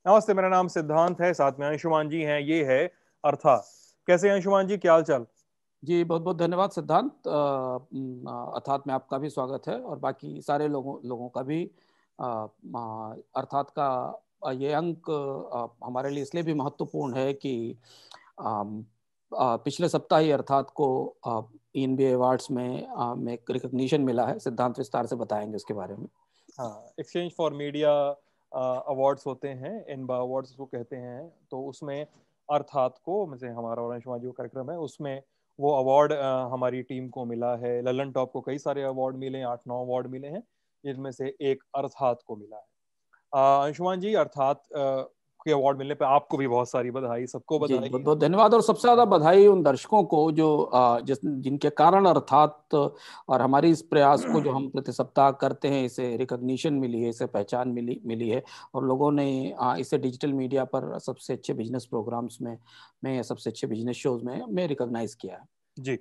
नमस्ते, मेरा नाम सिद्धांत है, साथ में अंशुमान जी हैं। ये है अर्थात। कैसे हैं अंशुमान जी, क्या हाल चाल? जी बहुत बहुत धन्यवाद सिद्धांत। अर्थात में आपका भी स्वागत है और बाकी सारे लोगों लोगों का भी। अर्थात का ये अंक हमारे लिए इसलिए भी महत्वपूर्ण है कि अम, पिछले सप्ताह ही अर्थात को ENBA अवार्ड्स में एक रिकग्निशन मिला है। सिद्धांत विस्तार से बताएंगे उसके बारे में। हाँ, एक्सचेंज फॉर मीडिया अवार्ड्स होते हैं, इनबा अवार्ड्स उसको कहते हैं। तो उसमें अर्थात को में से हमारा और अंशुमान जी का कार्यक्रम है, उसमें वो अवार्ड हमारी टीम को मिला है। ललन टॉप को कई सारे अवार्ड मिले हैं, 8-9 अवार्ड मिले हैं, जिनमें से एक अर्थात को मिला है। अंशुमान जी, अर्थात के अवार्ड मिलने पे आपको भी बहुत सारी बधाई, सबको जी बधाई। बहुत बहुत धन्यवाद और सबसे ज्यादा बधाई उन दर्शकों को जो जिनके कारण अर्थात और हमारी इस प्रयास को जो हम प्रति सप्ताह करते हैं, इसे रिकॉग्निशन मिली है, इसे पहचान मिली है। और लोगों ने इसे डिजिटल मीडिया पर सबसे अच्छे बिजनेस प्रोग्राम्स में सबसे अच्छे बिजनेस शोज में रिकॉग्नाइज किया है। जी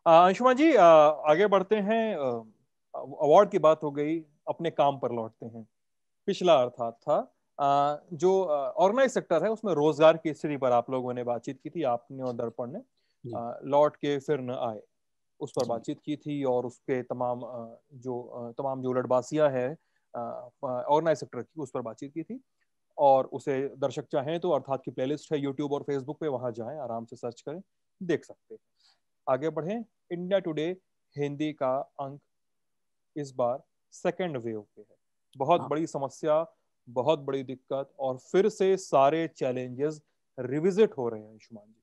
अंशुमान जी, आगे बढ़ते हैं। अवार्ड की बात हो गई, अपने काम पर लौटते हैं। पिछला अर्थात था जो ऑर्गेनाइज सेक्टर है, उसमें रोजगार की स्थिति पर आप लोगों ने बातचीत की थी, आपने और दर्पण ने। जी लौट के फिर न आए, उस पर जी बातचीत की थी। और उसके तमाम जो उलटबासियां है ऑर्गेनाइज सेक्टर की, उस पर बातचीत की थी। और उसे दर्शक चाहें तो अर्थात की प्लेलिस्ट है यूट्यूब और फेसबुक पे, वहां जाएं, आराम से सर्च करें, देख सकते हैं। आगे बढ़ें। इंडिया टुडे हिंदी का अंक इस बार सेकेंड वेव पे है। बहुत हाँ बड़ी समस्या, बहुत बड़ी दिक्कत, और फिर से सारे चैलेंजेस रिविजिट हो रहे हैं अंशुमान जी।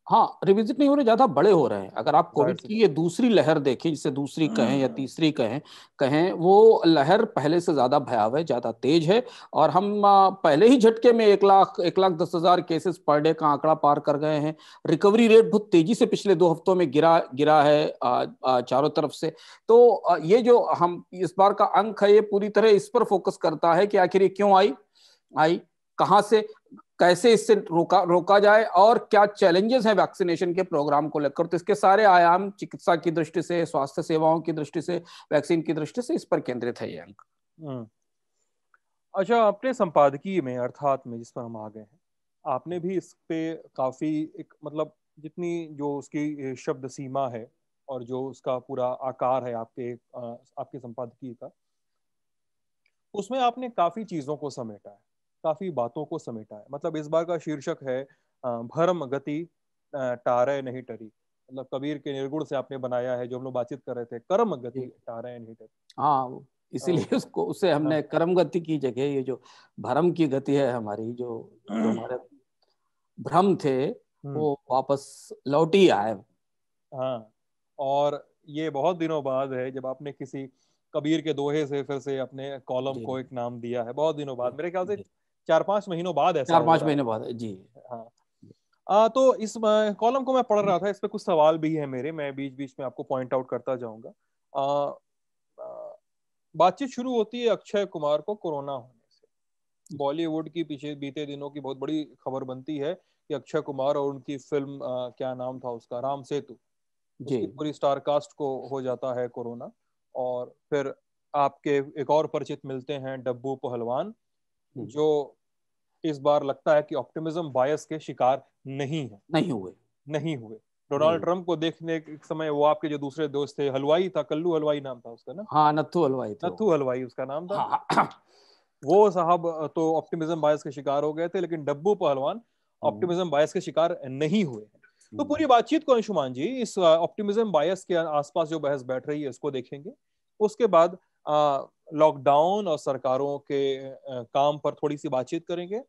हाँ, रिविजिट नहीं हो रहे, ज्यादा बड़े हो रहे हैं। अगर आप जाहिर कोविड सी की ये दूसरी लहर देखें, जिसे दूसरी कहें या तीसरी कहें कहें वो लहर पहले से ज्यादा भयावह, ज्यादा तेज है। और हम पहले ही झटके में 1,10,000 केसेस पर डे का आंकड़ा पार कर गए हैं। रिकवरी रेट बहुत तेजी से पिछले 2 हफ्तों में गिरा गिरा है चारों तरफ से। तो ये जो हम इस बार का अंक है, ये पूरी तरह इस पर फोकस करता है कि आखिर ये क्यों आई आई कहां से, कैसे इससे रोका रोका जाए और क्या चैलेंजेस हैं वैक्सीनेशन के प्रोग्राम को लेकर। तो इसके सारे आयाम चिकित्सा की दृष्टि से, स्वास्थ्य सेवाओं की दृष्टि से, वैक्सीन की दृष्टि से इस पर केंद्रित है ये अंक। हम्म। अच्छा, अपने संपादकीय में अर्थात में जिस पर हम आ गए हैं, आपने भी इस पे काफी एक मतलब जितनी जो उसकी शब्द सीमा है और जो उसका पूरा आकार है आपके संपादकीय का, उसमें आपने काफी चीजों को समेटा है, काफी बातों को समेटा है। मतलब इस बार का शीर्षक है भरम गति टारे नहीं टरी। मतलब कबीर के निर्गुण से आपने बनाया है, जो हम लोग बातचीत कर रहे थे, कर्म गति जी टारे नहीं टरी। हाँ, इसीलिए उसको उसे हमने हाँ। कर्म गति की जगह ये जो भ्रम की गति है हमारी, जो जो हमारे भ्रम थे हम्म। वो वापस लौट ही आए। हाँ। और ये बहुत दिनों बाद है जब आपने किसी कबीर के दोहे से फिर से अपने कॉलम जी को एक नाम दिया है, बहुत दिनों बाद, जी मेरे ख्याल से जी 4-5 महीनों बाद ऐसा चार हो पांच रहा महीने बाद जी। है। हाँ। तो इस कॉलम को मैं पढ़ रहा था, इस पे कुछ सवाल भी है मेरे, मैं बीच बीच में आपको पॉइंट आउट करता जाऊंगा। आ, आ, बातचीत शुरू होती है अक्षय कुमार को कोरोना होने से। बॉलीवुड की पीछे बीते दिनों की बहुत बड़ी खबर बनती है कि अक्षय कुमार और उनकी फिल्म क्या नाम था उसका, राम सेतु, जी उसकी पूरी स्टार कास्ट को हो जाता है कोरोना। और फिर आपके एक और परिचित मिलते हैं, डब्बू पहलवान, जो इस बार लगता है कि ऑप्टिमिज्म बायस के शिकार नहीं है, नहीं हुए। नहीं हुए। जी डोनाल्ड ट्रंप को देखने के समय वो आपके जो दूसरे दोस्त थे, हलवाई था, कल्लू हलवाई नाम था उसका ना, हाँ, नत्थु हलवाई थे नथु वो। हलवाई उसका नाम था। हाँ वो साहब तो ऑप्टिमिज्म बायस के शिकार हो गए थे, लेकिन डब्बू पहलवान हम्म, ऑप्टिमिज्म बायस के शिकार नहीं हुए हैं। तो हम्म। पूरी बातचीत को अंशुमान जी इस ऑप्टिमिज्म बायस के आसपास जो बहस बैठ रही है इसको देखेंगे। उसके बाद लॉकडाउन और सरकारों के काम पर थोड़ी सी बातचीत करेंगे।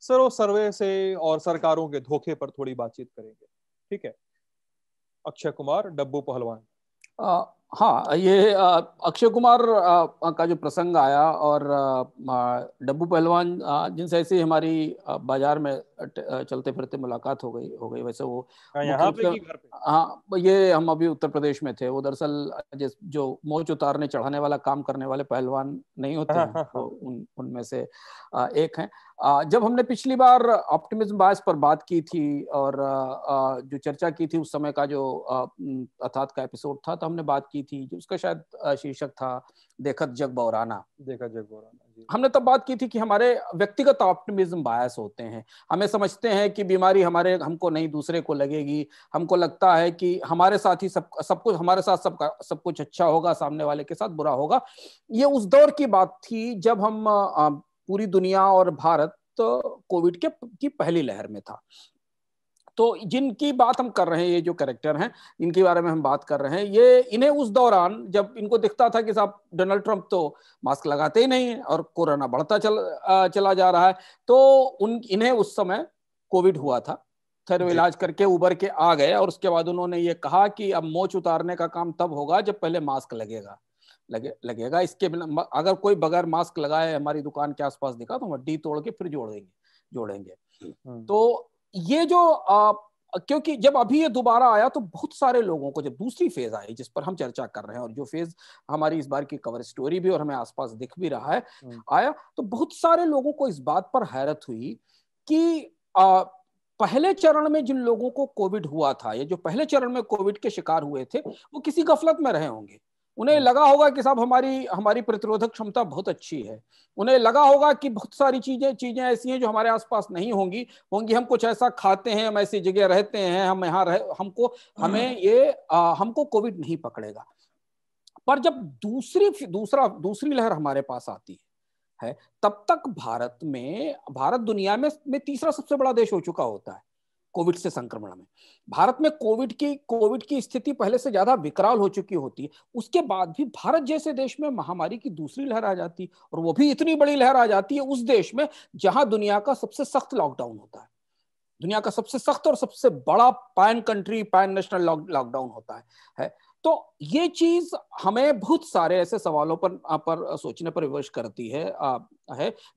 सरो सर्वे से और सरकारों के धोखे पर थोड़ी बातचीत करेंगे। ठीक है। अक्षय कुमार, डब्बू पहलवान। हाँ, ये अक्षय कुमार का जो प्रसंग आया और डब्बू पहलवान जिनसे ऐसी हमारी बाजार में चलते फिरते मुलाकात हो गई वैसे वो हाँ, मुख्य यहाँ रूप पे से। कि घर पे? हाँ, ये हम अभी उत्तर प्रदेश में थे। वो दरअसल जो मोच उतारने चढ़ाने वाला काम करने वाले पहलवान नहीं होते हाँ हैं, हाँ वो हाँ। उनमें से एक हैं। जब हमने पिछली बार ऑप्टिमिज्म बायस पर बात की थी और जो चर्चा की थी उस समय का जो अर्थात का एपिसोड था, तो हमने बात की थी जो उसका शायद शीर्षक था देखत जग बौराना। देखा जग बोराना। हमने तब बात की थी कि हमारे व्यक्तिगत ऑप्टिमिज्म बायस होते हैं। हमें समझते हैं कि बीमारी हमारे हमको नहीं दूसरे को लगेगी। हमको लगता है कि हमारे साथ ही सब कुछ, हमारे साथ सब कुछ अच्छा होगा, सामने वाले के साथ बुरा होगा। ये उस दौर की बात थी जब हम पूरी दुनिया और भारत कोविड की पहली लहर में था। तो जिनकी बात हम कर रहे हैं, ये जो कैरेक्टर हैं इनके बारे में हम बात कर रहे हैं, ये इन्हें उस दौरान जब इनको दिखता था कि साहब डोनाल्ड ट्रंप तो मास्क लगाते ही नहीं है और कोरोना बढ़ता चला जा रहा है, तो इन्हें उस समय कोविड हुआ था। खैर वो इलाज करके उबर के आ गए और उसके बाद उन्होंने ये कहा कि अब मोच उतारने का काम तब होगा जब पहले मास्क लगेगा। इसके बिना अगर कोई बगैर मास्क लगाए हमारी दुकान के आसपास दिखा तो हड्डी तोड़ के फिर जोड़ेंगे। तो ये जो क्योंकि जब अभी ये दोबारा आया तो बहुत सारे लोगों को, जब दूसरी फेज आई जिस पर हम चर्चा कर रहे हैं और जो फेज हमारी इस बार की कवर स्टोरी भी और हमें आसपास दिख भी रहा है आया, तो बहुत सारे लोगों को इस बात पर हैरत हुई कि पहले चरण में जिन लोगों को कोविड हुआ था, ये जो पहले चरण में कोविड के शिकार हुए थे, वो किसी गफलत में रहे होंगे। उन्हें लगा होगा कि साहब हमारी प्रतिरोधक क्षमता बहुत अच्छी है। उन्हें लगा होगा कि बहुत सारी चीजें ऐसी हैं जो हमारे आसपास नहीं होंगी। हम कुछ ऐसा खाते हैं, हम ऐसी जगह रहते हैं, हम यहाँ हमको कोविड नहीं पकड़ेगा। पर जब दूसरी लहर हमारे पास आती है, तब तक भारत दुनिया में तीसरा सबसे बड़ा देश हो चुका होता है कोविड से संक्रमण में। भारत में कोविड की स्थिति पहले से ज्यादा विकराल हो चुकी होती है। उसके बाद भी भारत जैसे देश में महामारी की दूसरी लहर आ जाती, और वो भी इतनी बड़ी लहर आ जाती है उस देश में जहां दुनिया का सबसे सख्त लॉकडाउन होता है। दुनिया का सबसे सख्त और सबसे बड़ा पैन नेशनल लॉकडाउन होता है। तो ये चीज हमें बहुत सारे ऐसे सवालों पर सोचने पर विवश करती है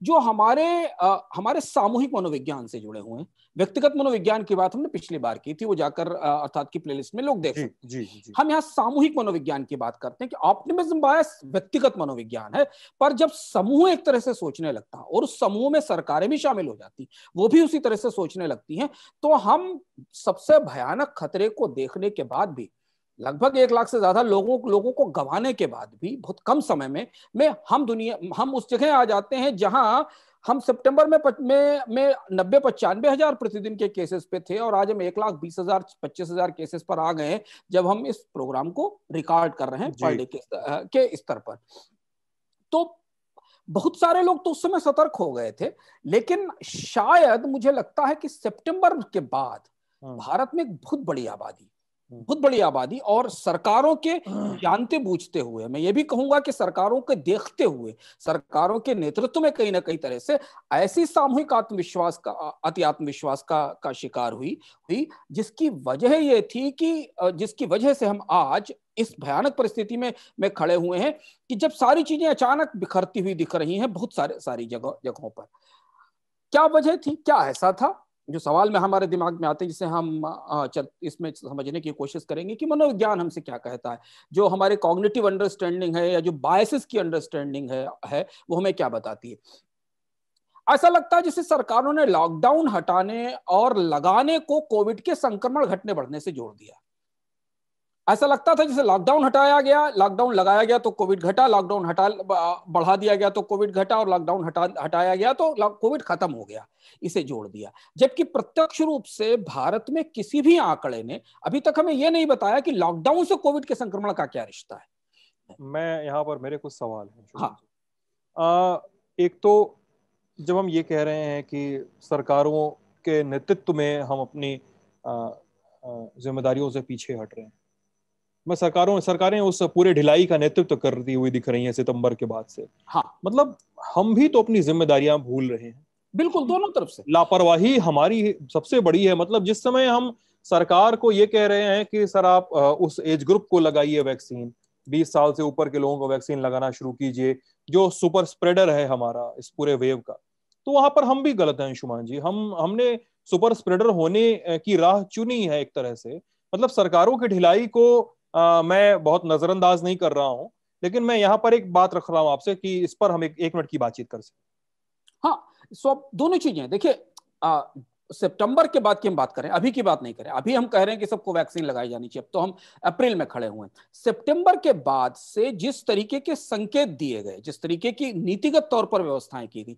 जो हमारे सामूहिक मनोविज्ञान से जुड़े हुए हैं। व्यक्तिगत मनोविज्ञान की बात हमने पिछली बार की थी, वो जाकर अर्थात की प्लेलिस्ट में लोग देख सकते हैं। जी। हम यहाँ सामूहिक मनोविज्ञान की बात करते हैं कि ऑप्टिमिज्म बायस व्यक्तिगत मनोविज्ञान है, पर जब समूह एक तरह से सोचने लगता है और उस समूह में सरकारें भी शामिल हो जाती, वो भी उसी तरह से सोचने लगती हैं, तो हम सबसे भयानक खतरे को देखने के बाद भी, लगभग 1 लाख से ज्यादा लोगों को गंवाने के बाद भी, बहुत कम समय में हम उस जगह आ जाते हैं जहां हम सितंबर में 90-95 हजार प्रतिदिन के केसेस पे थे, और आज हम 1,20,000-25,000 केसेस पर आ गए हैं जब हम इस प्रोग्राम को रिकॉर्ड कर रहे हैं पर डे के स्तर पर। तो बहुत सारे लोग तो उस समय सतर्क हो गए थे, लेकिन शायद मुझे लगता है कि सितंबर के बाद भारत में एक बहुत बड़ी आबादी और सरकारों के जानते बूझते हुए, मैं ये भी कहूंगा कि सरकारों के देखते हुए, सरकारों के नेतृत्व में कहीं ना कहीं तरह से ऐसी सामूहिक अति आत्मविश्वास का शिकार हुई, जिसकी वजह ये थी कि जिसकी वजह से हम आज इस भयानक परिस्थिति में खड़े हुए हैं कि जब सारी चीजें अचानक बिखरती हुई दिख रही हैं बहुत सारी जगहों पर। क्या वजह थी, क्या ऐसा था? जो सवाल में हमारे दिमाग में आते हैं, जिसे हम इसमें समझने की कोशिश करेंगे कि मनोविज्ञान हमसे क्या कहता है, जो हमारे कॉग्निटिव अंडरस्टैंडिंग है या जो बायसेस की अंडरस्टैंडिंग है वो हमें क्या बताती है। ऐसा लगता है जैसे सरकारों ने लॉकडाउन हटाने और लगाने को कोविड के संक्रमण घटने बढ़ने से जोड़ दिया। ऐसा लगता था जैसे लॉकडाउन लगाया गया तो कोविड घटा, लॉकडाउन बढ़ा दिया गया तो कोविड घटा, और लॉकडाउन हटाया गया तो कोविड खत्म हो गया, इसे जोड़ दिया। जबकि प्रत्यक्ष रूप से भारत में किसी भी आंकड़े ने अभी तक हमें यह नहीं बताया कि लॉकडाउन से कोविड के संक्रमण का क्या रिश्ता है। मैं यहाँ पर मेरे कुछ सवाल हैं। हाँ, एक तो जब हम ये कह रहे हैं कि सरकारों के नेतृत्व में हम अपनी जिम्मेदारियों से पीछे हट रहे हैं, मैं सरकारें उस पूरे ढिलाई का नेतृत्व करती हुई दिख रही हैं सितंबर के बाद से। हाँ, मतलब हम भी तो अपनी जिम्मेदारियां भूल रहे हैं। बिल्कुल, दोनों तरफ से लापरवाही हमारी सबसे बड़ी है। मतलब जिस समय हम सरकार को ये कह रहे हैं कि सर आप उस एज ग्रुप को लगाइए वैक्सीन, 20 साल से ऊपर के लोगों को वैक्सीन लगाना शुरू कीजिए, जो सुपर स्प्रेडर है हमारा इस पूरे वेव का, तो वहां पर हम भी गलत हैं अंशुमान जी। हमने सुपर स्प्रेडर होने की राह चुनी है एक तरह से। मतलब सरकारों की ढिलाई को मैं बहुत नजरअंदाज नहीं कर रहा हूं, लेकिन मैं यहाँ पर एक बात रख रहा हूं आपसे कि इस पर हम एक मिनट की बातचीत कर सकते। हाँ, दोनों चीजें देखिए, सितंबर के बाद की हम बात करें, अभी की बात नहीं करें। अभी हम कह रहे हैं कि सबको वैक्सीन लगाई जानी चाहिए, अब तो हम अप्रैल में खड़े हुए हैं। सितंबर के बाद से जिस तरीके के संकेत दिए गए, जिस तरीके की नीतिगत तौर पर व्यवस्थाएं की गई,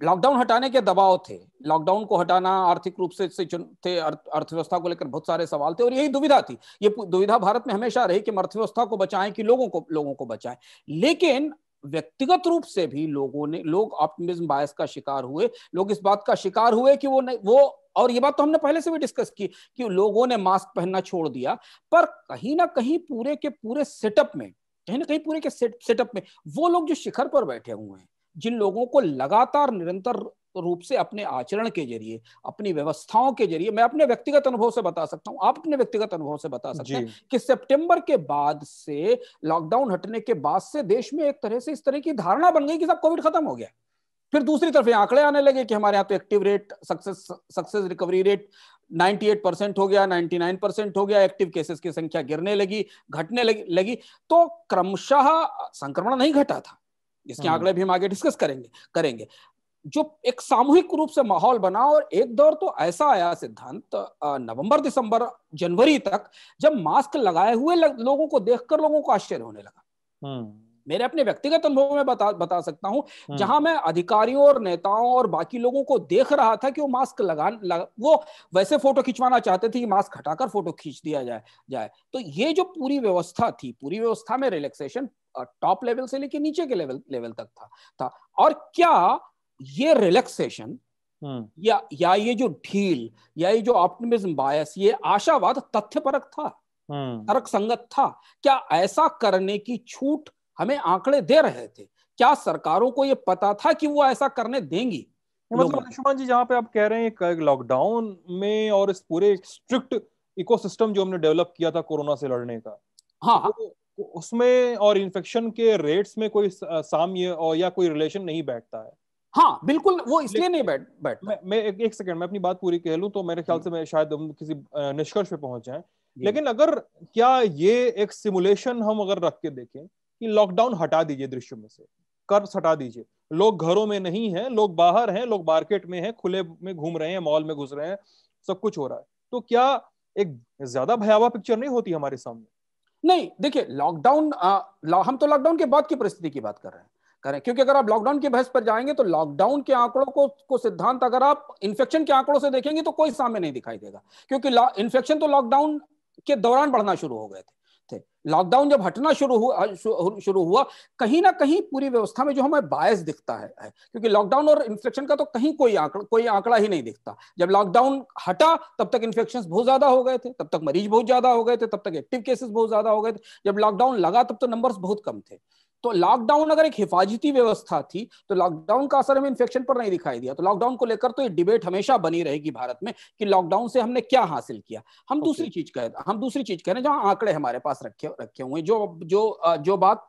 लॉकडाउन हटाने के दबाव थे, लॉकडाउन को हटाना आर्थिक रूप से थे, अर्थव्यवस्था को लेकर बहुत सारे सवाल थे और यही दुविधा थी। ये दुविधा भारत में हमेशा रही कि अर्थव्यवस्था को बचाएं कि लोगों को बचाएं। लेकिन व्यक्तिगत रूप से भी लोग ऑप्टिमिज्म बायस का शिकार हुए, लोग इस बात का शिकार हुए कि वो और ये बात तो हमने पहले से भी डिस्कस की कि लोगों ने मास्क पहनना छोड़ दिया। पर कहीं ना कहीं पूरे के पूरे सेटअप में, कहीं ना कहीं पूरे के सेटअप में वो लोग जो शिखर पर बैठे हुए हैं, जिन लोगों को लगातार निरंतर रूप से अपने आचरण के जरिए, अपनी व्यवस्थाओं के जरिए, मैं अपने व्यक्तिगत अनुभव से बता सकता हूं, आप अपने व्यक्तिगत अनुभव से बता सकते हैं कि सितंबर के बाद से, लॉकडाउन हटने के बाद से देश में एक तरह से इस तरह की धारणा बन गई कि सब कोविड खत्म हो गया। फिर दूसरी तरफ आंकड़े आने लगे कि हमारे यहाँ तो active rate, success recovery rate 98% हो गया, 99% हो गया, एक्टिव केसेस की संख्या गिरने लगी, घटने लगी। तो क्रमशः संक्रमण नहीं घटा था, इसके आंकड़े भी हम आगे डिस्कस करेंगे। जो एक सामूहिक रूप से माहौल बना, और एक दौर तो ऐसा आया सिद्धांत, नवंबर, दिसंबर, जनवरी तक, जब मास्क लगाए हुए लोगों को देखकर लोगों को आश्चर्य होने लगा। मेरे अपने व्यक्तिगत अनुभव में बता सकता हूं, जहां मैं अधिकारियों और नेताओं और बाकी लोगों को देख रहा था कि वो मास्क वो वैसे फोटो खिंचवाना चाहते थे कि मास्क हटाकर फोटो खींच दिया जाए। तो ये जो पूरी व्यवस्था थी, पूरी व्यवस्था में रिलैक्सेशन टॉप लेवल से लेकर नीचे के लेवल तक था। और क्या ये रिलैक्सेशन या ये जो ढील, या ये जो ऑप्टिमिज्म बायस, ये आशावाद तथ्यपरक था, तर्क संगत था? क्या ऐसा करने की छूट हमें आंकड़े दे रहे थे? क्या सरकारों को यह पता था कि वो ऐसा करने देंगी? मतलब अंशुमान जी, जहां पे आप कह रहे हैं लॉकडाउन में और इस पूरे स्ट्रिक्ट इकोसिस्टम जो हमने डेवलप किया था कोरोना से लड़ने का, हाँ, तो उसमें और इन्फेक्शन के रेट्स में कोई साम्य और या कोई रिलेशन नहीं बैठता है। हाँ बिल्कुल, वो इसलिए नहीं बैठता। मैं एक सेकंड मैं अपनी बात पूरी कह लूं तो मेरे ख्याल से मैं शायद हम किसी निष्कर्ष पे पहुंच जाएं। लेकिन अगर क्या ये एक सिमुलेशन हम अगर रख के देखें कि लॉकडाउन हटा दीजिए, दृश्य में से कर्व्स हटा दीजिए, लोग घरों में नहीं हैं, लोग बाहर हैं, लोग मार्केट में हैं, खुले में घूम रहे हैं, मॉल में घुस रहे हैं, सब कुछ हो रहा है, तो क्या एक ज्यादा भयावह पिक्चर नहीं होती हमारे सामने? नहीं, देखिए, लॉकडाउन, हम तो लॉकडाउन के बाद की परिस्थिति की बात कर रहे हैं, क्योंकि अगर आप लॉकडाउन के बहस पर जाएंगे तो लॉकडाउन के आंकड़ों को सिद्धांत अगर आप इन्फेक्शन के आंकड़ों से देखेंगे तो कोई सामने नहीं दिखाई देगा, क्योंकि इन्फेक्शन तो लॉकडाउन के दौरान बढ़ना शुरू हो गए थे। लॉकडाउन जब हटना शुरू हुआ, कहीं ना कहीं पूरी व्यवस्था में जो हमें बायस दिखता है, क्योंकि लॉकडाउन और इन्फेक्शन का तो कहीं कोई आंकड़ा ही नहीं दिखता। जब लॉकडाउन हटा तब तक इन्फेक्शंस बहुत ज्यादा हो गए थे, तब तक मरीज बहुत ज्यादा हो गए थे, तब तक एक्टिव केसेस बहुत ज्यादा हो गए थे। जब लॉकडाउन लगा तब तो नंबर्स बहुत कम थे। तो लॉकडाउन अगर एक हिफाजती व्यवस्था थी तो लॉकडाउन का असर हमें इन्फेक्शन पर नहीं दिखाई दिया। तो लॉकडाउन को लेकर तो ये डिबेट हमेशा बनी रहेगी भारत में कि लॉकडाउन से हमने क्या हासिल किया। हम दूसरी चीज कह रहे हैं, जहां आंकड़े हमारे पास रखे हुए, जो बात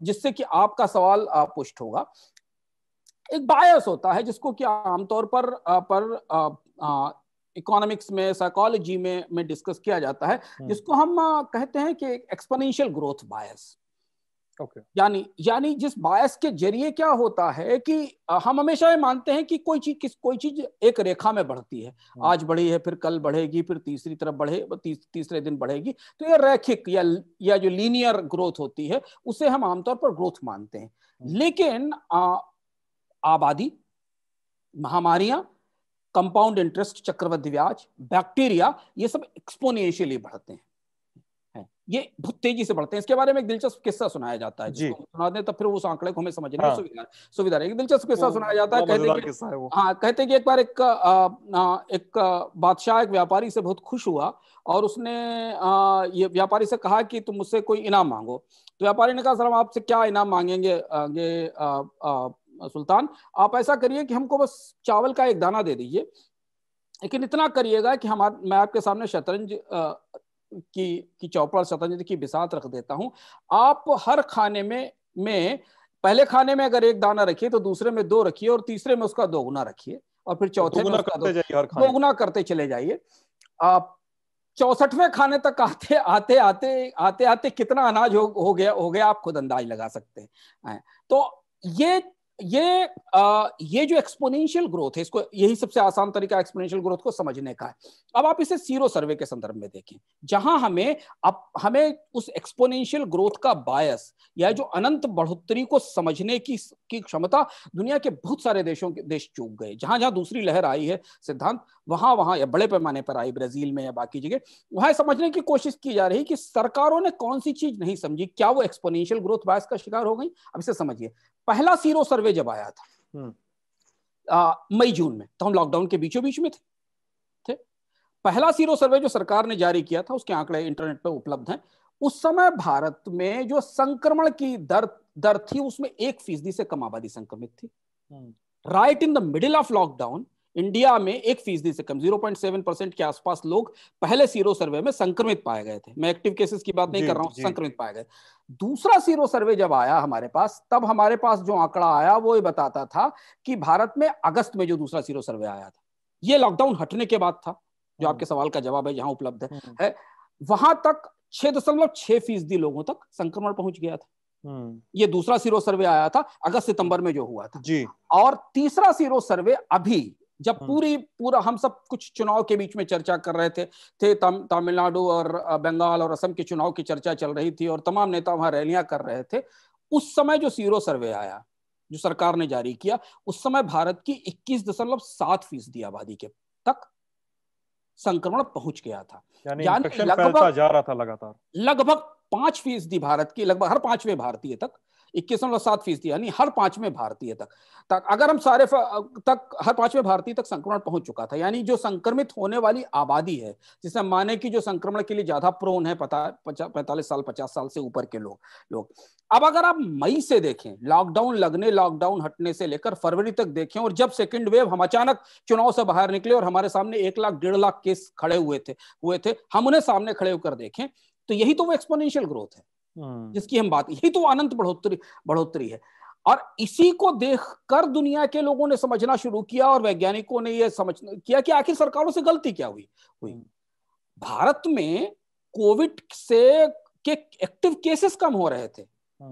जिससे कि आपका सवाल पुष्ट होगा, एक बायस होता है जिसको कि आमतौर पर इकोनॉमिक्स में, साइकोलॉजी में डिस्कस किया जाता है, जिसको हम कहते हैं कि एक्सपोनेंशियल ग्रोथ बायस। यानी जिस बायस के जरिए क्या होता है कि हम हमेशा ये मानते हैं कि कोई चीज एक रेखा में बढ़ती है, आज बढ़ी है, फिर कल बढ़ेगी, फिर तीसरी तरफ तीसरे दिन बढ़ेगी। तो ये रैखिक या जो लीनियर ग्रोथ होती है उसे हम आमतौर पर ग्रोथ मानते हैं। लेकिन आबादी, महामारियां, कंपाउंड इंटरेस्ट, चक्रवृद्धि ब्याज, बैक्टीरिया, ये सब एक्सपोनेंशियली बढ़ते हैं, ये बहुत तेजी से बढ़ते हैं। इसके बारे में एक दिलचस्प किस्सा सुनाया जाता है, जिसको सुना दें तब फिर उस आंकड़े को हमें समझने में सुविधा रहेगी। दिलचस्प किस्सा सुनाया जाता है, कहते कि एक बार एक बादशाह एक व्यापारी से बहुत खुश हुआ और उसने ये व्यापारी से कहा कि तुम मुझसे कोई इनाम मांगो। तो व्यापारी ने कहा, सर हम आपसे क्या इनाम मांगेंगे सुल्तान, आप ऐसा करिए कि हमको बस चावल का एक दाना दे दीजिए, लेकिन इतना करिएगा कि मैं आपके सामने शतरंज की चौपड़, शतरंज की बिसात रख देता हूं। आप हर खाने में पहले खाने में अगर एक दाना रखिए तो दूसरे में 2 रखिए और तीसरे में उसका 2 गुना रखिए और फिर चौथे में उसका 2 गुना करते चले जाइए। आप 64वें खाने तक आते कितना अनाज हो गया आप खुद अंदाज लगा सकते हैं। तो ये जो एक्सपोनेंशियल ग्रोथ है, इसको यही सबसे आसान तरीका एक्सपोनेंशियल ग्रोथ को समझने का है। अब आप इसे सीरो सर्वे के संदर्भ में देखें, जहां हमें उस एक्सपोनेंशियल ग्रोथ का बायस या जो अनंत बढ़ोतरी को समझने की क्षमता दुनिया के बहुत सारे देश चूक गए। जहां जहां दूसरी लहर आई है सिद्धांत, वहां वहां या बड़े पैमाने पर आई, ब्राजील में या बाकी जगह, वहां समझने की कोशिश की जा रही कि सरकारों ने कौन सी चीज नहीं समझी, क्या वो एक्सपोनेंशियल ग्रोथ बायस का शिकार हो गई। अब इसे समझिए, पहला सीरो सर्वे जब आया था मई जून में, तो हम लॉकडाउन के बीचों बीच में थे। पहला सीरो सर्वे जो सरकार ने जारी किया था, उसके आंकड़े इंटरनेट पे उपलब्ध हैं। उस समय भारत में जो संक्रमण की दर थी, उसमें 1% से कम आबादी संक्रमित थी। Right in the middle of lockdown India में 1% से कम, 0.7% के आसपास लोग पहले सीरो सर्वे में संक्रमित पाए गए थे। मैं एक्टिव केसेस की बात नहीं कर रहा हूं, संक्रमित पाए गए। दूसरा सीरो सर्वे जब आया हमारे पास, तब हमारे पास जो आंकड़ा आया वो ये बताता था कि भारत में अगस्त में जो दूसरा सीरो सर्वे आया था, ये लॉकडाउन हटने के बाद था, जो आपके सवाल का जवाब है, जहां उपलब्ध है, वहां तक 6.6% लोगों तक संक्रमण पहुंच गया था। ये दूसरा सीरो सर्वे आया था अगस्त सितंबर में जो हुआ था जी। और तीसरा सीरो सर्वे अभी, जब पूरा हम सब कुछ चुनाव के बीच में चर्चा कर रहे थे तमिलनाडु और बंगाल और असम के चुनाव की चर्चा चल रही थी और तमाम नेता वहां रैलियां कर रहे थे, उस समय जो सीरो सर्वे आया, जो सरकार ने जारी किया, उस समय भारत की 21.7% आबादी के तक संक्रमण पहुंच गया था। यानी फैलता जा रहा था लगातार। लगभग 5% भारत की, लगभग हर 5वें भारतीय तक, 21.7%, यानी हर 5वें भारतीय तक अगर हम सारे हर 5वें भारतीय तक संक्रमण पहुंच चुका था। यानी जो संक्रमित होने वाली आबादी है, जिसे माने कि जो संक्रमण के लिए ज्यादा प्रोन है, 45 साल 50 साल से ऊपर के लोग। अब अगर आप मई से देखें, लॉकडाउन लगने, लॉकडाउन हटने से लेकर फरवरी तक देखें, और जब सेकेंड वेव हम अचानक चुनाव से बाहर निकले और हमारे सामने 1 लाख 1.5 लाख केस खड़े हुए थे, हम उन्हें सामने खड़े होकर देखें, तो यही तो वो एक्सपोनेंशियल ग्रोथ है जिसकी हम बात, यही तो अनंत बढ़ोतरी है। और इसी को देखकर दुनिया के लोगों ने समझना शुरू किया और वैज्ञानिकों ने यह समझ किया कि आखिर सरकारों से गलती क्या हुई। भारत में कोविड से के एक्टिव केसेस कम हो रहे थे,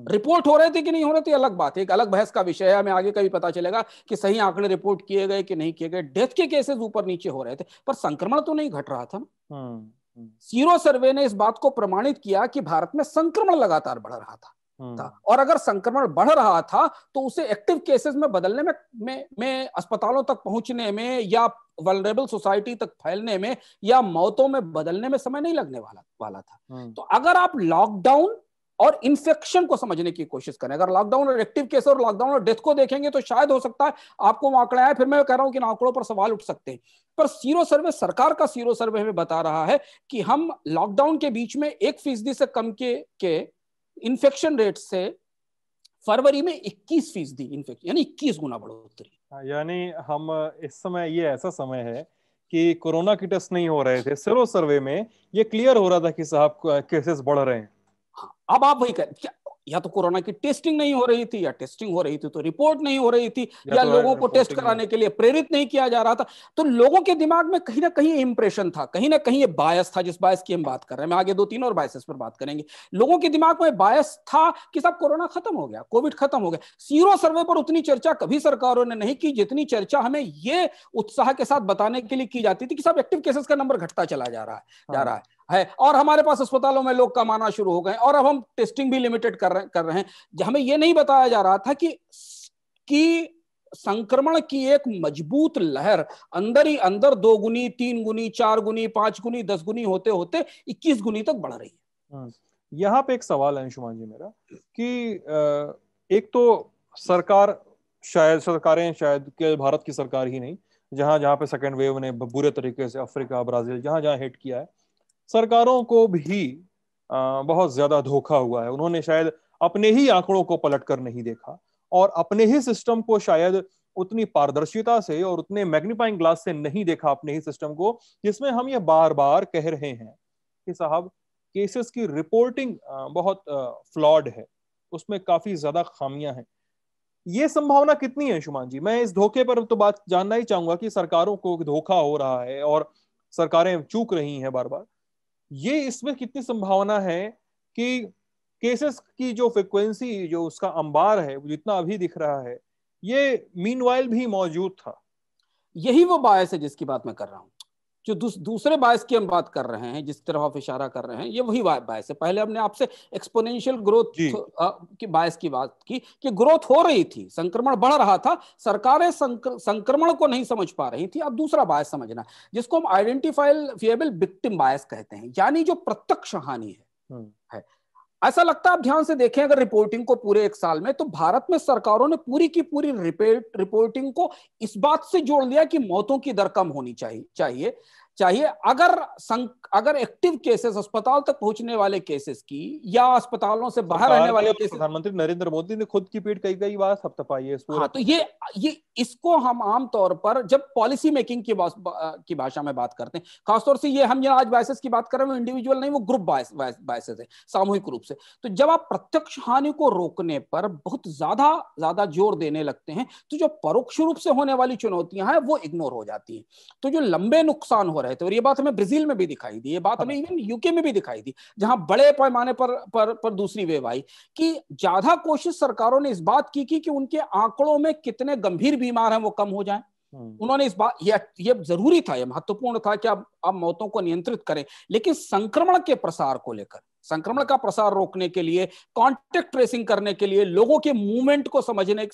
रिपोर्ट हो रहे थे कि नहीं हो रहे थे अलग बात है, एक अलग बहस का विषय है। हमें आगे कभी पता चलेगा कि सही आंकड़े रिपोर्ट किए गए कि नहीं किए गए। डेथ के केसेस ऊपर नीचे हो रहे थे, पर संक्रमण तो नहीं घट रहा था ना। सीरो सर्वे ने इस बात को प्रमाणित किया कि भारत में संक्रमण लगातार बढ़ रहा था, और अगर संक्रमण बढ़ रहा था तो उसे एक्टिव केसेस में बदलने में अस्पतालों तक पहुंचने में या वल्नरेबल सोसाइटी तक फैलने में या मौतों में बदलने में समय नहीं लगने वाला था। तो अगर आप लॉकडाउन और इन्फेक्शन को समझने की कोशिश करें, अगर लॉकडाउन और एक्टिव केस और लॉकडाउन और डेथ को देखेंगे, तो शायद हो सकता है आपको वो आंकड़े आए। फिर मैं कह रहा हूं कि आंकड़ों पर सवाल उठ सकते हैं, पर सीरो सर्वे, सरकार का सीरो सर्वे हमें बता रहा है कि हम लॉकडाउन के बीच में 1% से कम के इन्फेक्शन रेट से फरवरी में 21% इन्फेक्शन, यानी 21 गुना बढ़ोतरी। यानी हम इस समय, ये ऐसा समय है कि कोरोना की टेस्ट नहीं हो रहे थे, सीरो सर्वे में ये क्लियर हो रहा था कि साहब केसेस बढ़ रहे हैं। अब आप वही करें, या तो कोरोना की टेस्टिंग नहीं हो रही थी, या टेस्टिंग हो रही थी तो रिपोर्ट नहीं हो रही थी, या तो लोगों को टेस्ट कराने के लिए प्रेरित नहीं किया जा रहा था। तो लोगों के दिमाग में कहीं ना कहीं इंप्रेशन था, कहीं ना कहीं ये बायस था, जिस बायस की हम बात कर रहे हैं। मैं आगे 2-3 और बायसेस पर बात करेंगे। लोगों के दिमाग में बायस था कि सब कोरोना खत्म हो गया, कोविड खत्म हो गया। सीरो सर्वे पर उतनी चर्चा कभी सरकारों ने नहीं की जितनी चर्चा हमें ये उत्साह के साथ बताने के लिए की जाती थी कि सब एक्टिव केसेस का नंबर घटता चला जा रहा है, और हमारे पास अस्पतालों में लोग कम आना शुरू हो गए, और अब हम टेस्टिंग भी लिमिटेड कर रहे हैं। हमें यह नहीं बताया जा रहा था कि संक्रमण की एक मजबूत लहर अंदर ही अंदर 2 गुनी, 3 गुनी, 4 गुनी, 5 गुनी, 10 गुनी होते होते 21 गुनी तक बढ़ रही है। यहाँ पे एक सवाल है अंशुमान जी मेरा, कि एक तो सरकारें शायद के भारत की सरकार ही नहीं, जहां जहां पे सेकेंड वेव ने बुरे तरीके से अफ्रीका, ब्राजील, जहां जहां हिट किया है, सरकारों को भी बहुत ज्यादा धोखा हुआ है। उन्होंने शायद अपने ही आंकड़ों को पलट कर नहीं देखा, और अपने ही सिस्टम को शायद उतनी पारदर्शिता से और उतने मैग्नीफाइंग ग्लास से नहीं देखा, अपने ही सिस्टम को, जिसमें हम ये बार बार कह रहे हैं कि साहब केसेस की रिपोर्टिंग बहुत फ्लॉड है, उसमें काफी ज्यादा खामियां हैं। ये संभावना कितनी है अंशुमान जी? मैं इस धोखे पर तो बात जानना ही चाहूंगा कि सरकारों को धोखा हो रहा है और सरकारें चूक रही हैं बार बार, ये इसमें कितनी संभावना है कि केसेस की जो फ्रिक्वेंसी, जो उसका अंबार है, जितना अभी दिख रहा है, ये मीनवाइल भी मौजूद था। यही वो बायस है जिसकी बात मैं कर रहा हूं। जो दूसरे बायस की हम बात कर रहे हैं, जिस तरफ आप इशारा कर रहे हैं, ये वही बायस है। पहले हमने आपसे एक्सपोनेंशियल ग्रोथ जी। की बायस की बात की कि ग्रोथ हो रही थी, संक्रमण बढ़ रहा था, सरकारें संक्रमण को नहीं समझ पा रही थी। अब दूसरा बायस समझना, जिसको हम आइडेंटिफाइबल विक्टिम बायस कहते हैं, यानी जो प्रत्यक्ष हानि है। ऐसा लगता है, आप ध्यान से देखें अगर रिपोर्टिंग को पूरे एक साल में, तो भारत में सरकारों ने पूरी की पूरी रिपोर्टिंग को इस बात से जोड़ लिया कि मौतों की दर कम होनी चाहिए। अगर एक्टिव केसेस, अस्पताल तक पहुंचने वाले केसेस की, या अस्पतालों से बाहर रहने वाले केसेस, प्रधानमंत्री नरेंद्र मोदी ने खुद की पीठ कई बार थपथपाई है इस पूरे। हाँ, तो ये इसको हम आमतौर पर जब पॉलिसी मेकिंग की भाषा में बात करते हैं, खासतौर से ये हम आज बायसेस की बात कर रहे हैं, वो इंडिविजुअल नहीं, वो ग्रुप बायसेस है, सामूहिक रूप से। तो जब आप प्रत्यक्ष हानि को रोकने पर बहुत ज्यादा जोर देने लगते हैं, तो जो परोक्ष रूप से होने वाली चुनौतियां हैं वो इग्नोर हो जाती हैं। तो जो लंबे नुकसान हो रहे थे, और ये बात हमें ब्राजील में भी दिखाई दी, ये बात हमें इवन यूके में भी दिखाई दी, जहां बड़े पैमाने पर दूसरी वेव आई, कि ज्यादा कोशिश सरकारों ने इस बात की कि उनके आंकड़ों में कितने गंभीर बीमार हैं वो कम हो जाएं। उन्होंने इस बात, ये जरूरी था, ये महत्वपूर्ण था कि आप मौतों को नियंत्रित करें, लेकिन संक्रमण के प्रसार को लेकर, संक्रमण का प्रसार रोकने के लिए, कांटेक्ट ट्रेसिंग करने के लिए, लोगों के मूवमेंट को समझने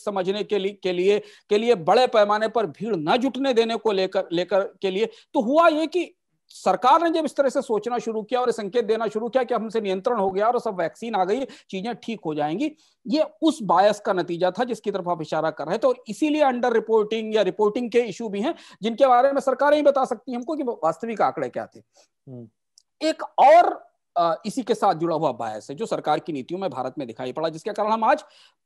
के लिए बड़े पैमाने पर भीड़ न जुटने देने को लेकर के लिए, तो हुआ ये कि सरकार ने जब इस तरह से सोचना शुरू किया और संकेत देना शुरू किया कि हमसे नियंत्रण हो गया और सब वैक्सीन आ गई, चीजें ठीक हो जाएंगी, ये उस बायस का नतीजा था जिसकी तरफ आप इशारा कर रहे थे। और इसीलिए अंडर रिपोर्टिंग या रिपोर्टिंग के इशू भी हैं, जिनके बारे में सरकारें ही बता सकती हैं हमको कि वास्तविक आंकड़े क्या थे। एक और इसी के साथ जुड़ा हुआ बायस है जो सरकार की नीतियों में भारत में दिखाई पड़ा, जिसके कारण हम आज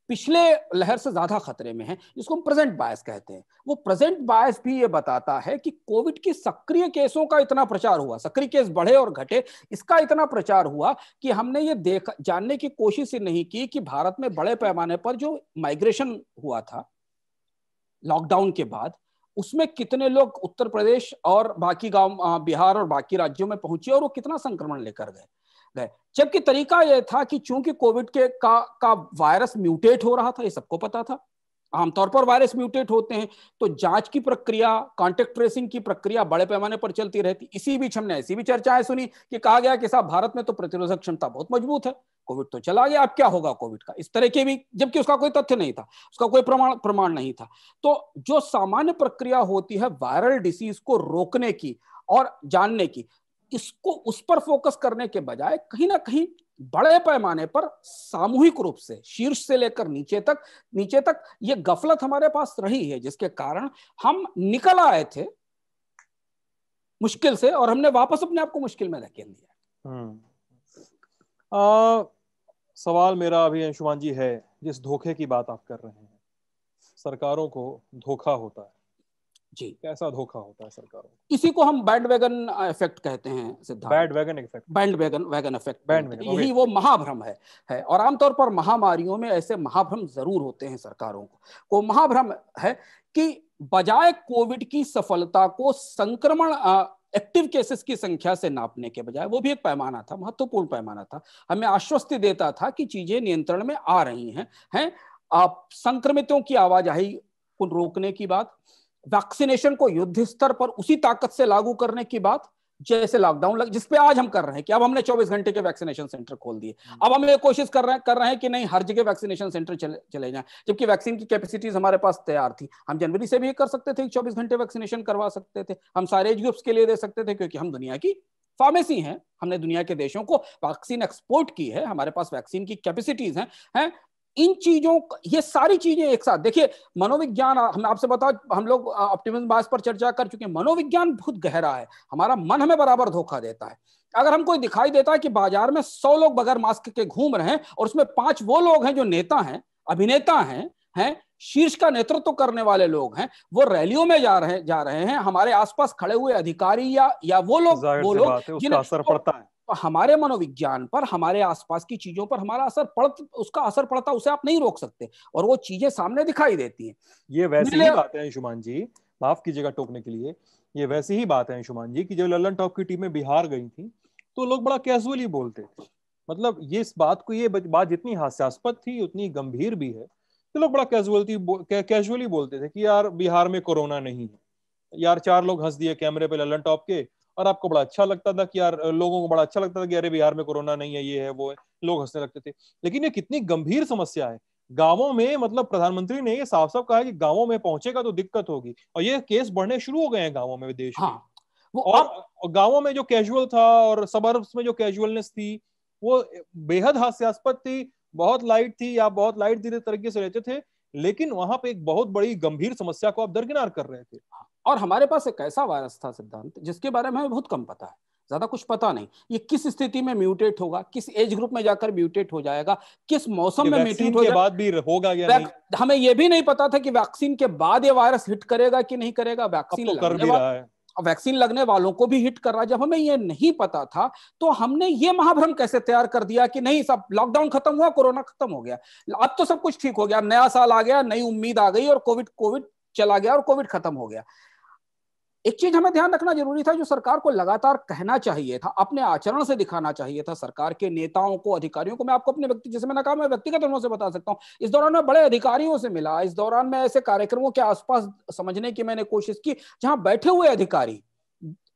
पिछले लहर से ज्यादा खतरे में हैं, जिसको हम प्रेजेंट बायस कहते हैं। वो प्रेजेंट बायस भी ये बताता है कि कोविड की सक्रिय केसों का इतना प्रचार हुआ, सक्रिय केस बढ़े और घटे, इसका इतना प्रचार हुआ कि हमने ये जानने की कोशिश ही नहीं की कि भारत में बड़े पैमाने पर जो माइग्रेशन हुआ था लॉकडाउन के बाद, उसमें कितने लोग उत्तर प्रदेश और बाकी गांव, बिहार और बाकी राज्यों में पहुंचे और वो कितना संक्रमण लेकर गए। जबकि तरीका यह था कि चूंकि कोविड का वायरस म्यूटेट हो रहा था, ये सबको पता था, आमतौर पर वायरस म्यूटेट होते हैं, तो जांच की प्रक्रिया, कांटेक्ट ट्रेसिंग की प्रक्रिया बड़े पैमाने पर चलती रहती। इसी बीच हमने ऐसी भी चर्चाएं सुनी कि कहा गया कि साहब भारत में तो प्रतिरोधक क्षमता बहुत मजबूत है, कोविड तो चला गया, अब क्या होगा कोविड का, इस तरह के भी, जबकि उसका कोई तथ्य नहीं था, उसका कोई प्रमाण नहीं था। तो जो सामान्य प्रक्रिया होती है वायरल डिसीज को रोकने की और जानने की, इसको उस पर फोकस करने के बजाय कहीं ना कहीं बड़े पैमाने पर सामूहिक रूप से शीर्ष से लेकर नीचे तक ये गफलत हमारे पास रही है, जिसके कारण हम निकल आए थे मुश्किल से और हमने वापस अपने आप को मुश्किल में धकेल दिया। सवाल मेरा अभी अंशुमान जी है, जिस धोखे की बात आप कर रहे हैं, सरकारों को धोखा होता है जी, कैसा धोखा होता है सरकारों को? इसी को हम बैंडवैगन इफेक्ट कहते हैं Siddharth, bandwagon effect, bandwagon effect, यही वो महाभ्रम है। और आमतौर पर महामारियों में ऐसे महाभ्रम जरूर होते हैं सरकारों को महाभ्रम है कि बजाय कोविड की सफलता को संक्रमण एक्टिव केसेस की संख्या से नापने के बजाय, वो भी एक पैमाना था, महत्वपूर्ण पैमाना था, हमें आश्वस्ति देता था कि चीजें नियंत्रण में आ रही हैं संक्रमितों की आवाजाही को रोकने की बात, वैक्सीनेशन को युद्ध स्तर पर उसी ताकत से लागू करने की बात जैसे लॉकडाउन जिस पे आज हम कर रहे हैं कि अब हमने 24 घंटे के वैक्सीनेशन सेंटर खोल दिए, अब हम ये कोशिश कर रहे हैं कि नहीं हर जगह वैक्सीनेशन सेंटर चले जाएं, जबकि वैक्सीन की कैपेसिटीज हमारे पास तैयार थी। हम जनवरी से भी कर सकते थे, 24 घंटे वैक्सीनेशन करवा सकते थे, हम सारे एज ग्रुप्स के लिए दे सकते थे, क्योंकि हम दुनिया की फार्मेसी हैं, हमने दुनिया के देशों को वैक्सीन एक्सपोर्ट की है, हमारे पास वैक्सीन की कैपेसिटीज हैं। इन चीजों, ये सारी चीजें एक साथ देखिए, मनोविज्ञान, हम आपसे बताओ, हम लोग ऑप्टिमिज्म बायस पर चर्चा कर चुके हैं, मनोविज्ञान बहुत गहरा है, हमारा मन हमें बराबर धोखा देता है। अगर हमको दिखाई देता है कि बाजार में 100 लोग बगैर मास्क के घूम रहे हैं और उसमें 5 वो लोग हैं जो नेता हैं, अभिनेता हैं, शीर्ष का नेतृत्व करने वाले लोग हैं, वो रैलियों में जा रहे हैं, हमारे आसपास खड़े हुए अधिकारी या वो लोग जिन्हें असर पड़ता है, हमारे मनोविज्ञान पर, हमारे आसपास की चीजों पर हमारा उसका असर पड़ता, उसे आप नहीं रोक सकते, और वो चीजें सामने दिखाई देती हैं। ये वैसी ही बात है अंशुमान जी, माफ कीजिएगा टोकने के लिए, ये वैसी ही बात है अंशुमान जी कि जब लल्लन टॉप की टीमें बिहार गई थी तो लोग बड़ा कैजुअली बोलते थे, मतलब ये इस बात को, ये बात जितनी हास्यास्पद थी उतनी गंभीर भी है तो लोग बड़ा कैजुअली बोलते थे कि यार बिहार में कोरोना नहीं है, यार 4 लोग हंस दिए कैमरे पे लल्लन टॉप के, और आपको बड़ा अच्छा लगता था कि यार, लोगों को बड़ा अच्छा लगता था कि अरे बिहार में कोरोना नहीं है, ये है वो है, लोग हंसने लगते थे। लेकिन ये कितनी गंभीर समस्या है गांवों में, मतलब प्रधानमंत्री ने ये साफ साफ कहा है कि गांवों में पहुंचेगा तो दिक्कत होगी, और ये केस बढ़ने शुरू हो गए हैं गांवों में देश के। हाँ, वो अब और गांवों में जो कैजुअल था और सबर्ब्स में जो कैजुअलनेस थी, वो बेहद हास्यास्पद थी, बहुत लाइट थी, आप बहुत लाइट धीरे तरीके से रहते थे, लेकिन वहां पे एक बहुत बड़ी गंभीर समस्या को आप दरकिनार कर रहे थे। और हमारे पास एक ऐसा वायरस था सिद्धांत जिसके बारे में हमें बहुत कम पता है, ज्यादा कुछ पता नहीं। ये किस स्थिति में म्यूटेट होगा, किस एज ग्रुप में जाकर म्यूटेट हो जाएगा, किस मौसम ये में म्यूटेट वैक्सीन हो के जाएगा। बाद भी होगा या नहीं, हमें यह भी नहीं पता था कि वैक्सीन के बाद ये वायरस हिट करेगा कि नहीं करेगा। अब तो कर भी रहा है। वैक्सीन लगने वालों को भी हिट कर रहा है। जब हमें ये नहीं पता था तो हमने ये महाभ्रम कैसे तैयार कर दिया कि नहीं, सब लॉकडाउन खत्म हुआ, कोरोना खत्म हो गया, अब तो सब कुछ ठीक हो गया, नया साल आ गया, नई उम्मीद आ गई और कोविड कोविड चला गया और कोविड खत्म हो गया। एक चीज हमें ध्यान रखना जरूरी था, जो सरकार को लगातार कहना चाहिए था, अपने आचरण से दिखाना चाहिए था, सरकार के नेताओं को, अधिकारियों को। मैं आपको अपने जैसे मैंने कहा, मैं व्यक्तिगत अनुभव से बता सकता हूं। इस दौरान मैं बड़े अधिकारियों से मिला, इस दौरान मैं ऐसे कार्यक्रमों के आसपास समझने की मैंने कोशिश की जहां बैठे हुए अधिकारी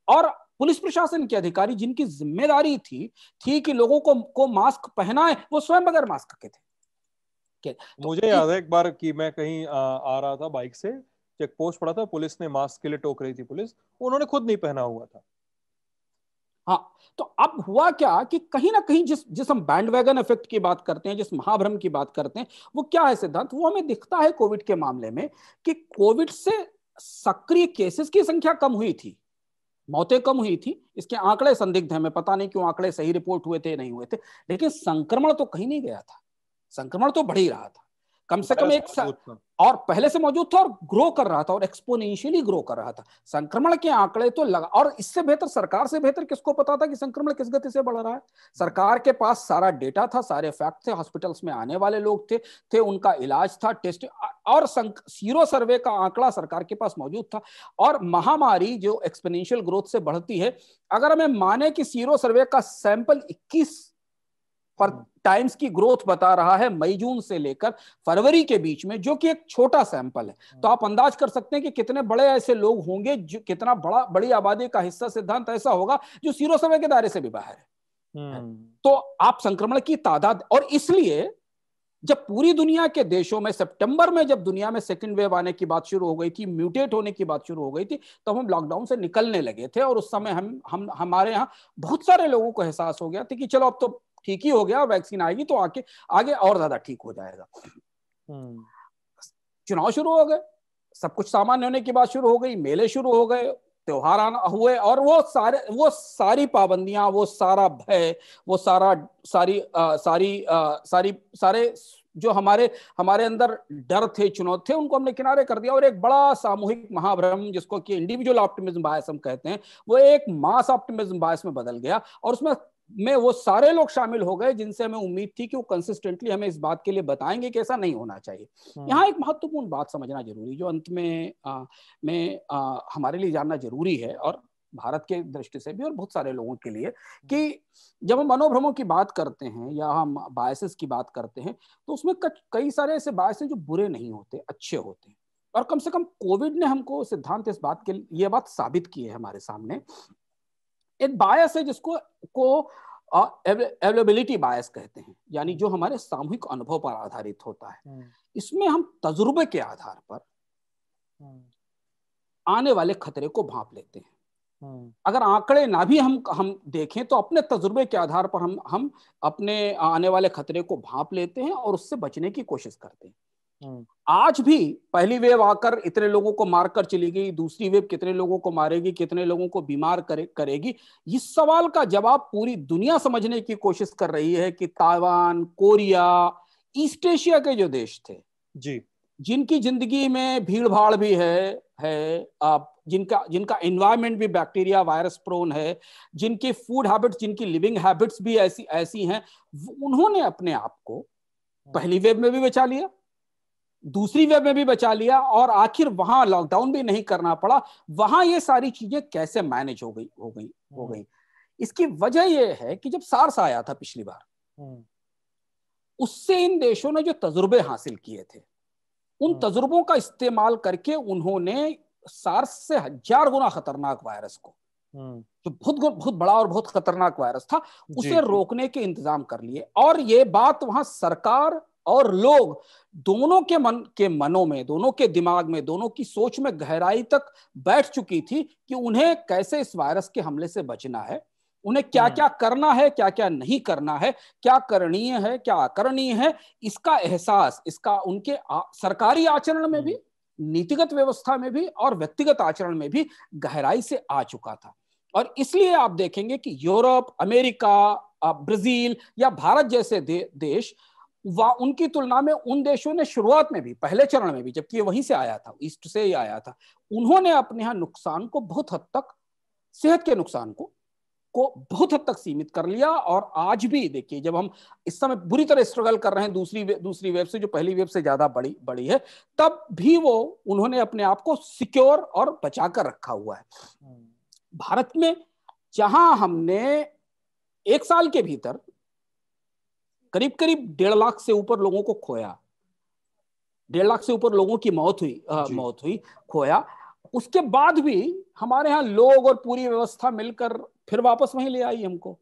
और पुलिस प्रशासन के अधिकारी, जिनकी जिम्मेदारी थी कि लोगों को मास्क पहनाए, वो स्वयं बगैर मास्क के थे। तो मुझे याद है एक बार कि मैं कहीं आ रहा था बाइक से, चेक पोस्ट पड़ा था, पुलिस ने मास्क के लिए टोक रही थी पुलिस, उन्होंने खुद नहीं पहना हुआ था। हाँ, तो अब हुआ क्या कि कहीं ना कहीं जिस जिस हम बैंडवैगन इफेक्ट की बात करते हैं, जिस महाभ्रम की बात करते हैं, वो क्या है सिद्धांत, वो हमें दिखता है कोविड के मामले में कि कोविड से सक्रिय केसेस की संख्या कम हुई थी, मौतें कम हुई थी, इसके आंकड़े संदिग्ध हैं, हमें पता नहीं क्यों आंकड़े सही रिपोर्ट हुए थे नहीं हुए थे, लेकिन संक्रमण तो कहीं नहीं गया था, संक्रमण तो बढ़ ही रहा था कम से कम वायरस एक मौजूद था। और पहले से मौजूद था और ग्रो कर रहा था और एक्सपोनेंशियली ग्रो कर रहा था। संक्रमण के आंकड़े तो लगा, और इससे बेहतर, सरकार से बेहतर किसको पता था कि संक्रमण किस गति से बढ़ रहा है। सरकार के पास सारा डेटा था, सारे फैक्ट थे, हॉस्पिटल्स में आने वाले लोग थे उनका इलाज था, टेस्ट और सीरो सर्वे का आंकड़ा सरकार के पास मौजूद था। और महामारी जो एक्सपोनेंशियल ग्रोथ से बढ़ती है, अगर हमें माने कि सीरो सर्वे का सैंपल 21 पर टाइम्स की ग्रोथ बता रहा है मई जून से लेकर फरवरी के बीच में, जो कि एक छोटा सैंपल है, तो आप अंदाज कर सकते हैं कि कितने बड़े ऐसे लोग होंगे, जो कितना बड़ी आबादी का हिस्सा सिद्धांत ऐसा होगा जो सीरो सर्वे के दायरे से भी बाहर है। तो आप संक्रमण की तादाद, और इसलिए जब पूरी दुनिया के देशों में सितंबर में, जब दुनिया में सेकंड वेव आने की बात शुरू हो गई थी, म्यूटेट होने की बात शुरू हो गई थी, तो हम लॉकडाउन से निकलने लगे थे। और उस समय हम हमारे यहाँ बहुत सारे लोगों को एहसास हो गया था कि चलो अब तो ठीक ही हो गया, वैक्सीन आएगी तो आगे और ज्यादा ठीक हो जाएगा। चुनाव शुरू हो गए, सब कुछ सामान्य होने की बात शुरू हो गई, मेले शुरू हो गए, त्योहार आना हुए, और वो सारी पाबंदियां, वो सारा भय, वो सारे जो हमारे अंदर डर थे, चुनौती थे, उनको हमने किनारे कर दिया और एक बड़ा सामूहिक महाभ्रम, जिसको कि इंडिविजुअल ऑप्टिमिज्म बायस हम कहते हैं, वो एक मास ऑप्टिमिज्म बायस में बदल गया। और उसमें वो सारे लोग शामिल हो गए जिनसे हमें उम्मीद थी कि वो कंसिस्टेंटली हमें इस बात के लिए बताएंगे कि ऐसा नहीं होना चाहिए। यहाँ एक महत्वपूर्ण बात समझना जरूरी, जो अंत में हमारे लिए जानना जरूरी है, और भारत के दृष्टि से भी और बहुत सारे लोगों के लिए, कि जब हम मनोभ्रमों की बात करते हैं या हम बायसेस की बात करते हैं, तो उसमें कई सारे ऐसे बायस हैं जो बुरे नहीं होते, अच्छे होते हैं। और कम से कम कोविड ने हमको सिद्धांत इस बात के ये बात साबित की है हमारे सामने। एक बायस है जिसको अवेलेबिलिटी बायस कहते हैं, यानी जो हमारे सामूहिक अनुभव पर आधारित होता है। इसमें हम तजुर्बे के आधार पर आने वाले खतरे को भांप लेते हैं। अगर आंकड़े ना भी हम देखें तो अपने तजुर्बे के आधार पर हम अपने आने वाले खतरे को भांप लेते हैं और उससे बचने की कोशिश करते हैं। आज भी पहली वेव आकर इतने लोगों को मारकर चली गई, दूसरी वेव कितने लोगों को मारेगी, कितने लोगों को बीमार करेगी, इस सवाल का जवाब पूरी दुनिया समझने की कोशिश कर रही है कि ताइवान, कोरिया, ईस्ट एशिया के जो देश थे जी, जिनकी जिंदगी में भीड़ भाड़ भी है जिनका एनवायरनमेंट भी बैक्टीरिया वायरस प्रोन है, जिनकी फूड हैबिट्स, जिनकी लिविंग हैबिट्स भी ऐसी हैं, उन्होंने अपने आप को पहली वेव में भी बचा लिया, दूसरी वेव में भी बचा लिया, और आखिर वहां लॉकडाउन भी नहीं करना पड़ा। वहां ये सारी चीजें कैसे मैनेज हो गई। इसकी वजह यह है कि जब सार्स आया था पिछली बार, उससे इन देशों ने जो तजुर्बे हासिल किए थे, उन तजुर्बों का इस्तेमाल करके उन्होंने सार्स से 1000 गुना खतरनाक वायरस को, जो बहुत बहुत बड़ा और बहुत खतरनाक वायरस था, उसे रोकने के इंतजाम कर लिए। और ये बात वहां सरकार और लोग दोनों के मनों में, दोनों के दिमाग में, दोनों की सोच में गहराई तक बैठ चुकी थी कि उन्हें कैसे इस वायरस के हमले से बचना है, उन्हें क्या क्या करना है, क्या क्या नहीं करना है, क्या करणीय है, क्या अकरणीय है, इसका एहसास, इसका उनके सरकारी आचरण में भी, नीतिगत व्यवस्था में भी और व्यक्तिगत आचरण में भी गहराई से आ चुका था। और इसलिए आप देखेंगे कि यूरोप, अमेरिका, ब्राजील या भारत जैसे देश उनकी तुलना में उन देशों ने शुरुआत में भी, पहले चरण में भी, जबकि ये वहीं से आया था, ईस्ट से ही आया था, उन्होंने अपने यहाँ नुकसान को बहुत हद तक, सेहत के नुकसान को बहुत हद तक सीमित कर लिया। और आज भी देखिए, जब हम इस समय बुरी तरह स्ट्रगल कर रहे हैं दूसरी वेव से, जो पहली वेव से ज्यादा बड़ी है, तब भी वो उन्होंने अपने आप को सिक्योर और बचा कर रखा हुआ है। भारत में जहां हमने 1 साल के भीतर करीब करीब 1.5 लाख से ऊपर लोगों को खोया, 1.5 लाख से ऊपर लोगों की मौत हुई खोया, उसके बाद भी हमारे यहाँ लोग और पूरी व्यवस्था मिलकर फिर वापस वहीं ले आई हमको,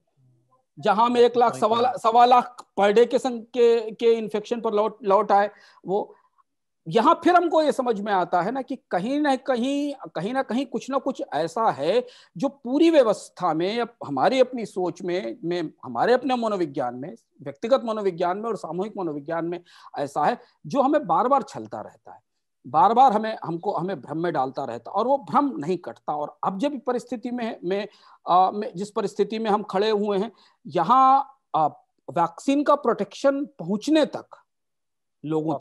जहां में 1 लाख, सवा लाख पर डे के इन्फेक्शन पर लौट आए। वो यहां फिर हमको ये समझ में आता है ना कि कहीं ना कहीं कुछ ना कुछ ऐसा है जो पूरी व्यवस्था में, हमारी अपनी सोच में हमारे अपने मनोविज्ञान में, व्यक्तिगत मनोविज्ञान में और सामूहिक मनोविज्ञान में ऐसा है जो हमें बार बार छलता रहता है, बार बार हमें भ्रम में डालता रहता, और वो भ्रम नहीं कटता। और अब जब परिस्थिति में जिस परिस्थिति में हम खड़े हुए हैं, यहाँ वैक्सीन का प्रोटेक्शन पहुंचने तक लोगों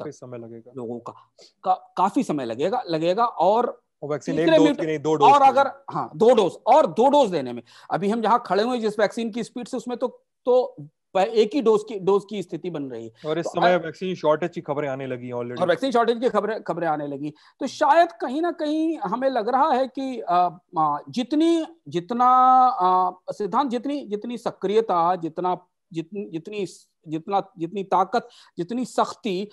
काफी समय लगेगा और वैक्सीन 1 डोज की नहीं, 2 डोज, और अगर 2 डोज देने में, अभी हम जहां खड़े हुए जिस वैक्सीन की स्पीड से, उसमें तो एक ही डोज की स्थिति बन रही है। और इस समय वैक्सीन शॉर्टेज की खबरें आने लगी ऑलरेडी, और वैक्सीन शॉर्टेज की खबरें आने लगी। तो शायद कहीं ना कहीं हमें लग रहा है कि जितनी सक्रियता, जितनी ताकत, जितनी सख्ती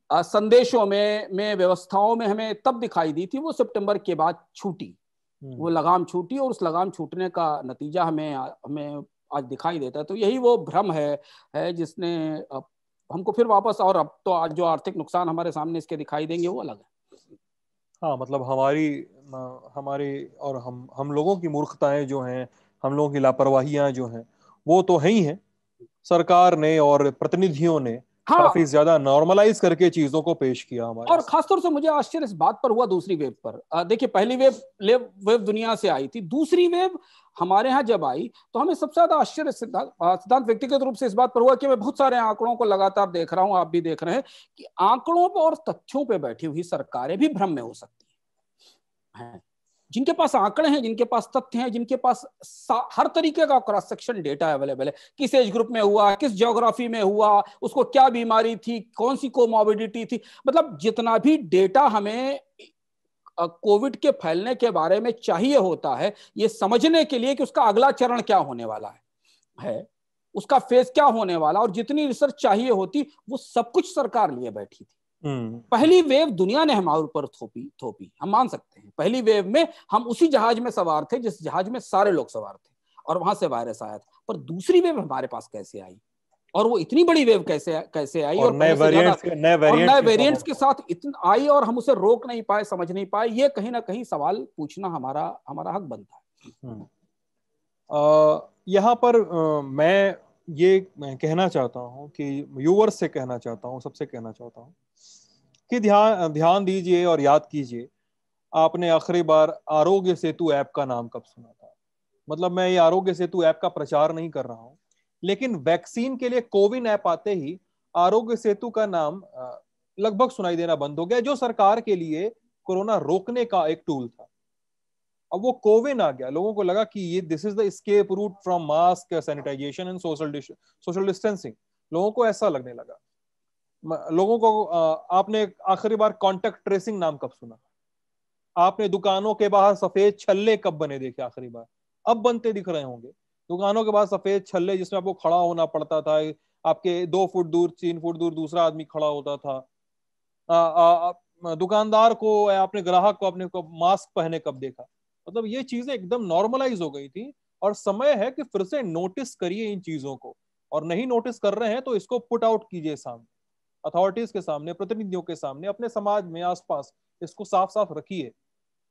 संदेशों में व्यवस्थाओं में हमें तब दिखाई दी थी, वो सितंबर के बाद छूटी, वो लगाम छूटी, और उस लगाम छूटने का नतीजा हमें आज दिखाई देता है। तो यही वो भ्रम है जिसने हमको फिर वापस, और अब तो आज जो आर्थिक नुकसान हमारे सामने इसके दिखाई देंगे वो अलग है। हाँ, मतलब हमारी और हम लोगों की मूर्खताएं जो हैं, हम लोगों की लापरवाहियां जो हैं, वो तो है ही हैं। सरकार ने और प्रतिनिधियों ने काफी ज्यादा नॉर्मलाइज करके चीजों को पेश किया हमारे। और खासतौर से मुझे आश्चर्य इस बात पर हुआ दूसरी वेव पर। देखिए, पहली वेव दुनिया से आई थी, दूसरी वेव हमारे यहाँ जब आई तो हमें सबसे ज्यादा आश्चर्य सिद्धांत व्यक्तिगत रूप से इस बात पर हुआ कि मैं बहुत सारे आंकड़ों को लगातार देख रहा हूं, आप भी देख रहे हैं, कि आंकड़ों पर और तथ्यों पर बैठी हुई सरकारें भी भ्रम में हो सकती हैं। जिनके पास आंकड़े हैं, जिनके पास तथ्य हैं, जिनके पास हर तरीके का क्रॉस सेक्शन डेटा अवेलेबल है, किस एज ग्रुप में हुआ, किस ज्योग्राफी में हुआ, उसको क्या बीमारी थी, कौन सी कोमॉर्बिडिटी थी, मतलब जितना भी डेटा हमें कोविड के फैलने के बारे में चाहिए होता है, ये समझने के लिए कि उसका अगला चरण क्या होने वाला है, उसका फेज क्या होने वाला, और जितनी रिसर्च चाहिए होती, वो सब कुछ सरकार लिए बैठी थी। पहली वेव दुनिया ने हमारे ऊपर थोपी, हम मान सकते हैं। पहली वेव में हम उसी जहाज में सवार थे जिस जहाज में सारे लोग सवार थे, और वहां से वायरस आया था। पर दूसरी वेव हमारे पास कैसे आई, और वो इतनी बड़ी वेव कैसे आई, और नए वेरिएंट्स के साथ इतना आई, और हम उसे रोक नहीं पाए, समझ नहीं पाए, ये कहीं ना कहीं सवाल पूछना हमारा हक बनता है। यहाँ पर मैं ये कहना चाहता हूँ कि व्यूअर्स से कहना चाहता हूँ, सबसे कहना चाहता हूँ कि ध्यान दीजिए और याद कीजिए, आपने आखिरी बार आरोग्य सेतु ऐप का नाम कब सुना था? मतलब मैं ये आरोग्य सेतु ऐप का प्रचार नहीं कर रहा हूँ, लेकिन वैक्सीन के लिए कोविन ऐप आते ही आरोग्य सेतु का नाम लगभग सुनाई देना बंद हो गया, जो सरकार के लिए कोरोना रोकने का एक टूल था। अब वो कोविन आ गया, लोगों को लगा कि ये this is the escape route from mask, sanitisation and social distancing. लोगों को ऐसा लगने लगा। लोगों को आपने आखिरी बार कॉन्टेक्ट ट्रेसिंग नाम कब सुना? आपने दुकानों के बाहर सफेद छल्ले कब बने देखे आखिरी बार? अब बनते दिख रहे होंगे दुकानों के बाहर सफेद छल्ले, जिसमें आपको खड़ा होना पड़ता था, आपके 2 फुट दूर 3 फुट दूर दूसरा आदमी खड़ा होता था। दुकानदार को या अपने ग्राहक को अपने को मास्क पहने कब देखा? मतलब ये चीजें एकदम नॉर्मलाइज हो गई थी, और समय है कि फिर से नोटिस करिए इन चीजों को, और नहीं नोटिस कर रहे हैं तो इसको पुट आउट कीजिए सामने, अथॉरिटीज के सामने, प्रतिनिधियों के सामने, अपने समाज में आसपास इसको साफ साफ रखिए।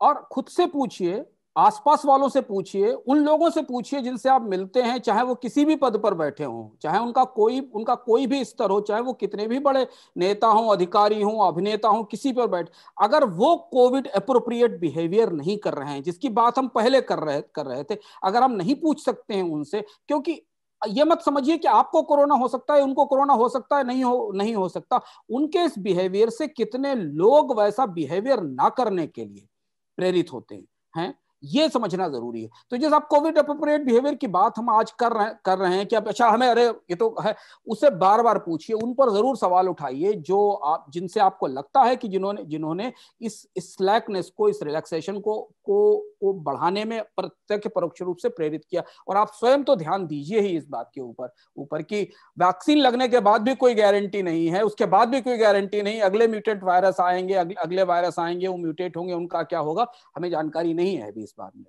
और खुद से पूछिए, आसपास वालों से पूछिए, उन लोगों से पूछिए जिनसे आप मिलते हैं, चाहे वो किसी भी पद पर बैठे हों, चाहे उनका कोई भी स्तर हो, चाहे वो कितने भी बड़े नेता हों, अधिकारी हों, अभिनेता हों, किसी पर बैठ, अगर वो कोविड अप्रोप्रिएट बिहेवियर नहीं कर रहे हैं, जिसकी बात हम पहले कर रहे थे, अगर हम नहीं पूछ सकते हैं उनसे, क्योंकि ये मत समझिए कि आपको कोरोना हो सकता है, उनको कोरोना हो सकता है, नहीं हो सकता, उनके इस बिहेवियर से कितने लोग वैसा बिहेवियर ना करने के लिए प्रेरित होते हैं, ये समझना जरूरी है। तो जैसे आप कोविड अप्रोप्रिएट बिहेवियर की बात हम आज कर रहे हैं कि अब अच्छा हमें, अरे ये तो है, उससे बार बार पूछिए, उन पर जरूर सवाल उठाइए जो आप, जिनसे आपको लगता है कि जिन्होंने इस स्लैकनेस को, इस रिलैक्सेशन को बढ़ाने में प्रत्यक्ष परोक्ष रूप से प्रेरित किया। और आप स्वयं तो ध्यान दीजिए ही इस बात के ऊपर कि वैक्सीन लगने के बाद भी कोई गारंटी नहीं है, उसके बाद भी कोई गारंटी नहीं, अगले म्यूटेंट वायरस आएंगे, अगले वायरस आएंगे, वो म्यूटेट होंगे, उनका क्या होगा हमें जानकारी नहीं है अभी इस बात में।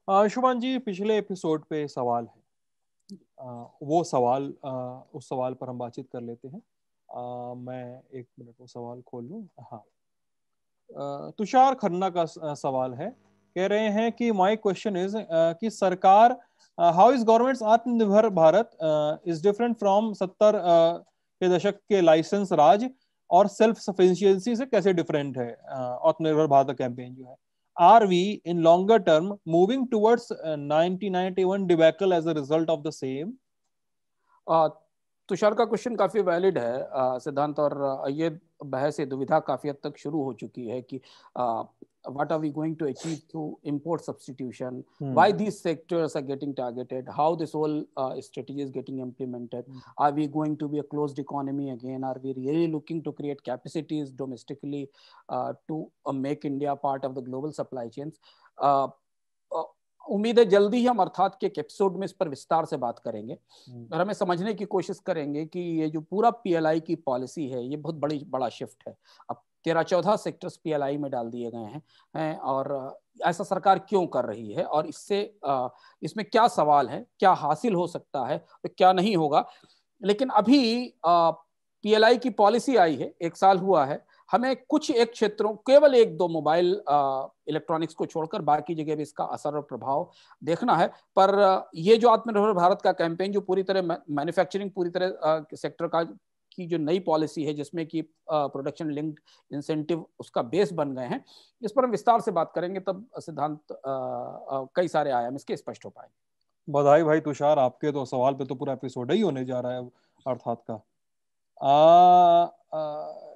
हाँ, शुभान जी, पिछले एपिसोड पे सवाल है, वो सवाल, उस सवाल पर हम बातचीत कर लेते हैं। मैं एक मिनट वो सवाल खोल लूँ। हाँ, तुषार खन्ना का सवाल है, कह रहे हैं कि माय क्वेश्चन इज कि सरकार, हाउ इज गवर्नमेंट्स आत्मनिर्भर भारत इज डिफरेंट फ्रॉम 70 के दशक के लाइसेंस राज और सेल्फ सफिशिएंसी से कैसे डिफरेंट है आत्मनिर्भर भारत कैंपेन जो है? Are we in longer term moving towards 1991 debacle as a result of the same? Tushar का क्वेश्चन काफी वैलिड है सिद्धांत, और ये बहस, दुविधा काफी हद तक शुरू हो चुकी है कि what are we going to achieve through import substitution, why these sectors are getting targeted, how this whole strategy is getting implemented, are we going to be a closed economy again, are we really looking to create capacities domestically to make India part of the global supply chains? उम्मीद है जल्दी ही हम अर्थात के एक episode में इस पर विस्तार से बात करेंगे और हमें समझने की कोशिश करेंगे कि ये जो पूरा पीएलआई की पॉलिसी है, ये बहुत बड़ा शिफ्ट है। अब 13-14 सेक्टर्स पीएलआई में डाल दिए गए हैं और ऐसा सरकार क्यों कर रही है, और इसमें क्या सवाल है, क्या हासिल हो सकता है तो क्या नहीं होगा। लेकिन अभी पीएलआई की पॉलिसी आई है, 1 साल हुआ है, हमें कुछ एक क्षेत्रों, केवल 1-2 मोबाइल इलेक्ट्रॉनिक्स को छोड़कर बाकी जगह भी इसका असर और प्रभाव देखना है। पर ये जो आत्मनिर्भर भारत का कैंपेन, जो पूरी तरह मैन्युफैक्चरिंग, पूरी तरह सेक्टर की जो नई पॉलिसी है, जिसमें कि प्रोडक्शन लिंक्ड इंसेंटिव उसका बेस बन गए हैं, इस पर हम विस्तार से बात करेंगे, तब सिद्धांत कई सारे आयाम इसके स्पष्ट हो पाएंगे। बधाई भाई तुषार, आपके तो सवाल पे तो पूरा एपिसोड ही होने जा रहा है अर्थात का।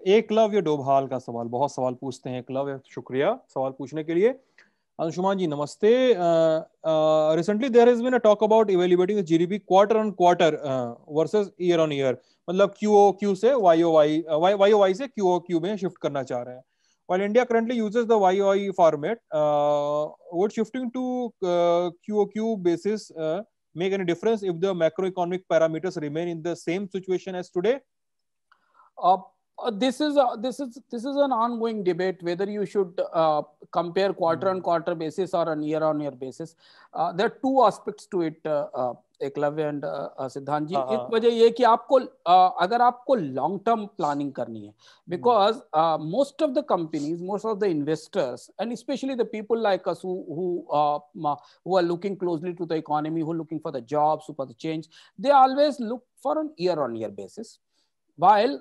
एकलव्य डोभाल का सवाल, बहुत सवाल पूछते हैं एकलव्य, शुक्रिया सवाल पूछने के लिए। अंशुमान जी नमस्ते। Recently there has been a talk about evaluating GDP quarter on quarter versus year on year, मतलब क्यूओक्यू से वाईओवाई से क्यूओक्यू में शिफ्ट करना चाह रहे हैं। While India currently uses the YOY format, would shifting to QOQ basis make any difference if the macroeconomic parameters remain in the same situation as today? This is an ongoing debate whether you should compare quarter on quarter basis or on year basis. There are 2 aspects to it, Eklavya and सिद्धांत जी। एक वजह ये कि आपको अगर आपको long term planning करनी है, because most of the companies, most of the investors and specially the people like us who are looking closely to the economy, who are looking for the jobs, for the change, they always look for an year on year basis, while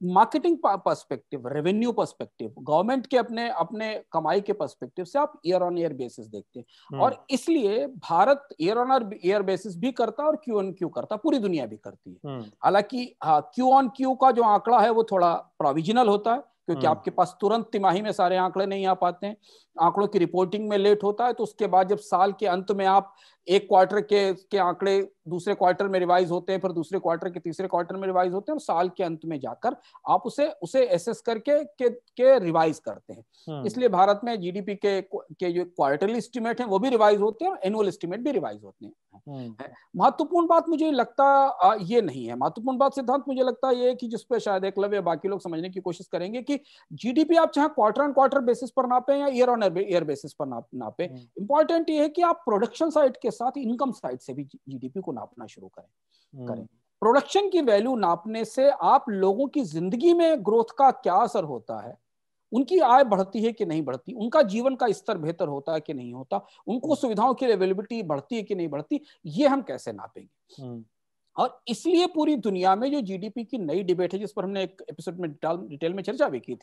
marketing perspective, revenue perspective, government के अपने कमाई के perspective से आप year on year basis देखते हैं। और इसलिए Bharat year on year basis भी करता है और क्यू ऑन क्यू करता है, पूरी दुनिया भी करती है। हालांकि क्यू ऑन क्यू का जो आंकड़ा है वो थोड़ा प्रोविजनल होता है, क्योंकि आपके पास तुरंत तिमाही में सारे आंकड़े नहीं आ पाते हैं। आंकड़ों की रिपोर्टिंग में लेट होता है, तो उसके बाद जब साल के अंत में आप एक क्वार्टर के आंकड़े दूसरे क्वार्टर में रिवाइज होते हैं, फिर दूसरे क्वार्टर के तीसरे क्वार्टर में रिवाइज होते हैं, और साल के अंत में जाकर आप उसे एसेस करके के रिवाइज करते हैं। इसलिए भारत में जीडीपी के जो क्वार्टरली एस्टिमेट हैं वो भी रिवाइज होते हैं और एनुअल एस्टिमेट भी रिवाइज होते हैं। महत्वपूर्ण बात मुझे लगता ये नहीं है, महत्वपूर्ण बात सिद्धांत मुझे लगता है ये कि जिसपे शायद एकलव्य बाकी लोग समझने की कोशिश करेंगे कि जीडीपी आप चाहे क्वार्टर ऑन क्वार्टर बेसिस पर नापें या ईयर ऑन ईयर बेसिस पर नापें, इंपॉर्टेंट ये है कि आप प्रोडक्शन साइड के साथ इनकम साइड से भी जीडीपी को नापना शुरू करें। प्रोडक्शन की वैल्यू नापने से आप लोगों की जिंदगी में ग्रोथ का क्या असर होता है, उनकी आय बढ़ती है कि नहीं बढ़ती, उनका जीवन का स्तर बेहतर होता है कि नहीं होता, उनको सुविधाओं की अवेलेबिलिटी बढ़ती है कि नहीं बढ़ती, ये हम कैसे नापेंगे। और इसलिए पूरी दुनिया में जो जीडीपी की नई डिबेट है, जिस पर हमने एक एपिसोड में डिटेल में चर्चा भी की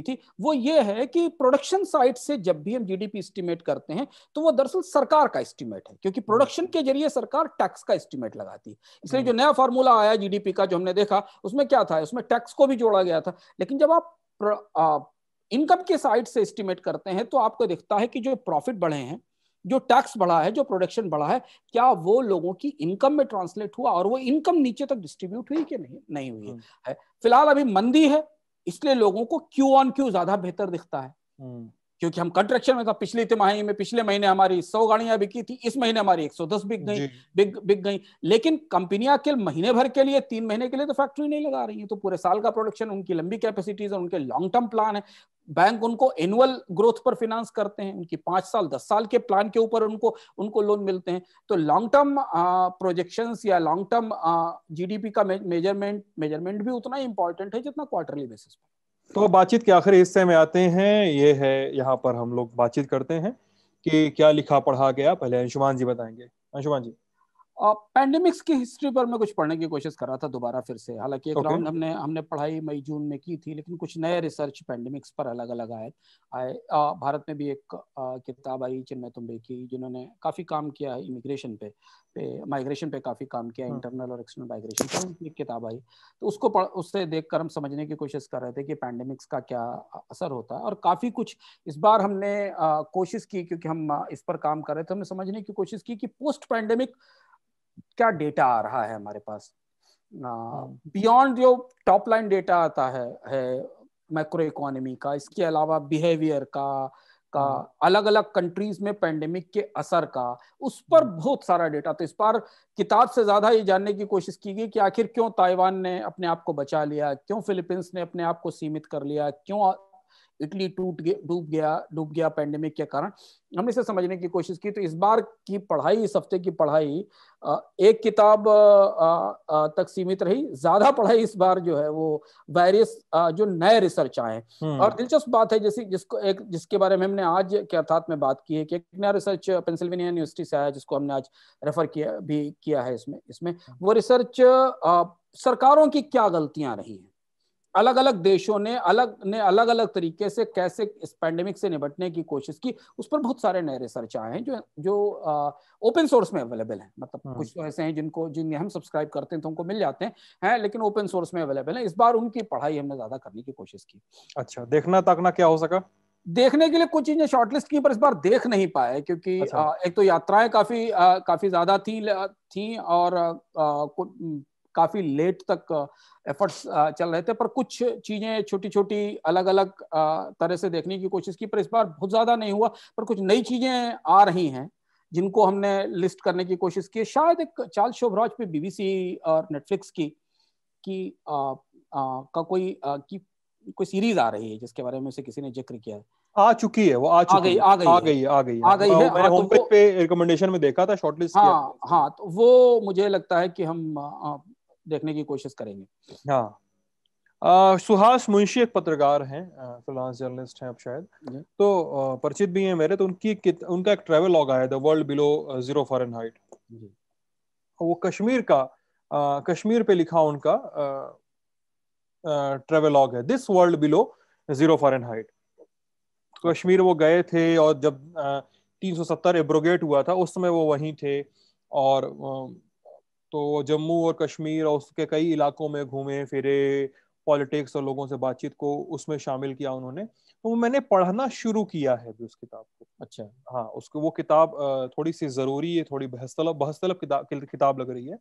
थी, वो ये है कि प्रोडक्शन साइड से जब भी हम जीडीपी एस्टिमेट करते हैं तो वो दरअसल सरकार का एस्टिमेट है, क्योंकि प्रोडक्शन के जरिए सरकार टैक्स का एस्टिमेट लगाती है। इसलिए जो नया फॉर्मूला आया जीडीपी का जो हमने देखा, उसमें क्या था, उसमें टैक्स को भी जोड़ा गया था। लेकिन जब आप इनकम के साइड से एस्टिमेट करते हैं तो आपको दिखता है कि जो प्रॉफिट बढ़े हैं, जो टैक्स बढ़ा है, जो प्रोडक्शन बढ़ा है, क्या वो लोगों की इनकम में ट्रांसलेट हुआ और वो इनकम नीचे तक डिस्ट्रीब्यूट हुई कि नहीं हुई है। फिलहाल अभी मंदी है, इसलिए लोगों को क्यू ऑन क्यू ज्यादा बेहतर दिखता है, क्योंकि हम कंट्रैक्शन में था। पिछली तिमाही में, पिछले महीने हमारी 100 गाड़ियां बिकी थी, इस महीने हमारी 110 बिक गई। लेकिन कंपनियां के महीने भर के लिए, 3 महीने के लिए तो फैक्ट्री नहीं लगा रही है, तो पूरे साल का प्रोडक्शन, उनकी लंबी कैपेसिटीज और उनके लॉन्ग टर्म प्लान है। बैंक उनको एनुअल ग्रोथ पर फिनांस करते हैं, उनकी 5 साल 10 साल के प्लान के ऊपर उनको लोन मिलते हैं। तो लॉन्ग टर्म प्रोजेक्शंस या लॉन्ग टर्म जीडीपी का मेजरमेंट भी उतना ही इंपॉर्टेंट है जितना क्वार्टरली बेसिस पर। तो बातचीत के आखिरी हिस्से में आते हैं। ये है, यहाँ पर हम लोग बातचीत करते हैं कि क्या लिखा पढ़ा गया। पहले अंशुमान जी बताएंगे। अंशुमान जी। पैंडेमिक्स की हिस्ट्री पर मैं कुछ पढ़ने की कोशिश कर रहा था दोबारा फिर से। हालांकि एक राउंड हमने पढ़ाई मई जून में की थी, लेकिन कुछ नए रिसर्च पैंडेमिक्स पर अलग अलग आए। भारत में भी एक किताब आई चिन्मय तुम्बे की, जिन्होंने काफ़ी काम किया है इमिग्रेशन पे माइग्रेशन पे काफ़ी काम किया, इंटरनल और एक्सटर्नल माइग्रेशन पर। उनकी एक किताब आई, तो उससे देखकर हम समझने की कोशिश कर रहे थे कि पैंडेमिक्स का क्या असर होता है। और काफ़ी कुछ इस बार हमने कोशिश की, क्योंकि हम इस पर काम कर रहे थे, हमने समझने की कोशिश की कि पोस्ट पैंडेमिक क्या डेटा आ रहा है हमारे पास, बियॉन्ड जो टॉप लाइन डेटा आता है मैक्रो इकोनॉमी का, इसके अलावा बिहेवियर का अलग अलग कंट्रीज में पैंडेमिक के असर का, उस पर बहुत सारा डेटा। तो इस बार किताब से ज्यादा ये जानने की कोशिश की गई कि आखिर क्यों ताइवान ने अपने आप को बचा लिया, क्यों फिलीपींस ने अपने आप को सीमित कर लिया, क्यों इटली डूब गया पैंडेमिक के कारण। हमने इसे समझने की कोशिश की। तो इस बार की पढ़ाई, इस हफ्ते की पढ़ाई एक किताब तक सीमित रही। ज्यादा पढ़ाई इस बार जो है वो वेरियस जो नए रिसर्च आए। और दिलचस्प बात है जिसके बारे में हमने आज के अर्थात में बात की है कि एक नया रिसर्च पेंसिल्वेनिया यूनिवर्सिटी से आया, जिसको हमने आज रेफर किया है इसमें वो रिसर्च सरकारों की क्या गलतियां रही हैं। अलग अलग देशों ने अलग अलग तरीके से कैसे इस पैंडेमिक से निपटने की कोशिश की, उस पर बहुत सारे नए रिसर्च आए हैं जो ओपन सोर्स में अवेलेबल हैं। मतलब कुछ तो ऐसे हैं जिनमें हम सब्सक्राइब करते हैं तो उनको मिल जाते हैं, लेकिन ओपन सोर्स में अवेलेबल है। इस बार उनकी पढ़ाई हमने ज्यादा करने की कोशिश की। अच्छा, देखना ताकना क्या हो सका? देखने के लिए कुछ चीजें शॉर्टलिस्ट की, पर इस बार देख नहीं पाए, क्योंकि एक तो यात्राएं काफी ज्यादा थी और काफी लेट तक एफर्ट्स चल रहे थे। पर कुछ चीजें छोटी छोटी अलग अलग तरह से देखने की कोशिश की, पर इस बार बहुत ज्यादा नहीं हुआ। पर कुछ नई चीजें आ रही हैं जिनको हमने लिस्ट करने की कोशिश की। शायद एक चार्ल्स शोभराज पे बीबीसी और नेटफ्लिक्स की कोई सीरीज आ रही है जिसके बारे में उसे किसी ने जिक्र किया है। आ चुकी है, वो आ गई है। मैंने होम पेज पे रिकमेंडेशन में देखा था, शॉर्टलिस्ट किया। हाँ, तो वो मुझे लगता है कि हम देखने की कोशिश करेंगे। हाँ, सुहास मुंशी एक पत्रकार हैं, फ्रीलांस जर्नलिस्ट हैं अब शायद, तो परिचित भी हैं मेरे। तो उनका एक ट्रैवल लॉग आया, the world below zero Fahrenheit. वो कश्मीर पे लिखा उनका ट्रैवल लॉग है, this world below zero Fahrenheit. Kashmir वो गए थे और जब 370 एब्रोगेट हुआ था उस समय वो वहीं थे। और तो जम्मू और कश्मीर और उसके कई इलाकों में घूमे फिरे, पॉलिटिक्स और लोगों से बातचीत को उसमें शामिल किया उन्होंने। तो मैंने पढ़ना शुरू किया है भी उस किताब को। अच्छा। हाँ, उसको वो किताब थोड़ी सी जरूरी है, थोड़ी बहस तलब किताब लग रही है,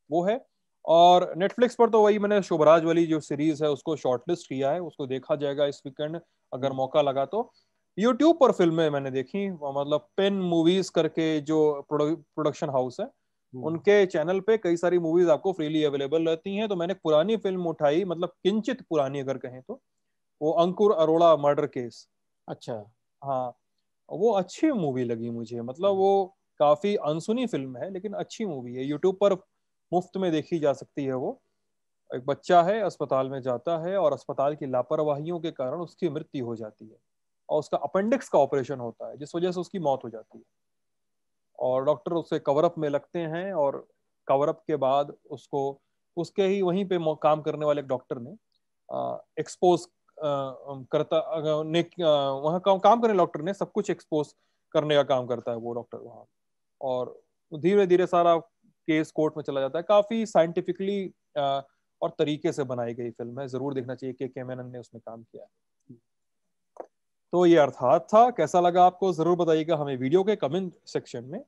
वो है। और नेटफ्लिक्स पर तो वही मैंने शुभराज वाली जो सीरीज है उसको शॉर्टलिस्ट किया है, उसको देखा जाएगा इस वीकेंड अगर मौका लगा तो। यूट्यूब पर फिल्में मैंने देखी, मतलब पेन मूवीज करके जो प्रोडक्शन हाउस है, उनके चैनल पे कई सारी मूवीज आपको फ्रीली अवेलेबल रहती हैं। तो मैंने पुरानी फिल्म उठाई, मतलब किंचित पुरानी अगर कहें तो, वो अंकुर अरोड़ा मर्डर केस। अच्छा। हाँ, वो अच्छी मूवी लगी मुझे, मतलब वो काफी अनसुनी फिल्म है लेकिन अच्छी मूवी है, यूट्यूब पर मुफ्त में देखी जा सकती है वो। एक बच्चा है, अस्पताल में जाता है और अस्पताल की लापरवाहियों के कारण उसकी मृत्यु हो जाती है, और उसका अपेंडिक्स का ऑपरेशन होता है जिस वजह से उसकी मौत हो जाती है। और डॉक्टर उसे कवरअप में लगते हैं, और कवरअप के बाद उसको उसके ही वहीं पे काम करने वाले एक डॉक्टर ने एक्सपोज करता ने वहाँ काम करने डॉक्टर ने सब कुछ एक्सपोज करने का काम करता है वो डॉक्टर वहाँ। और धीरे धीरे सारा केस कोर्ट में चला जाता है। काफी साइंटिफिकली और तरीके से बनाई गई फिल्म है, जरूर देखना चाहिए। के मेनन ने उसमें काम किया है। तो ये अर्थात था, कैसा लगा आपको जरूर बताइएगा हमें वीडियो के कमेंट सेक्शन में।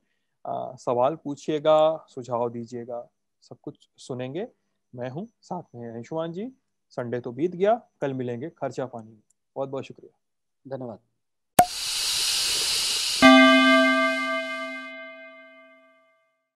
सवाल पूछिएगा, सुझाव दीजिएगा, सब कुछ सुनेंगे। मैं हूँ, साथ में है अंशुमान जी। संडे तो बीत गया, कल मिलेंगे खर्चा पानी में। बहुत बहुत शुक्रिया। धन्यवाद।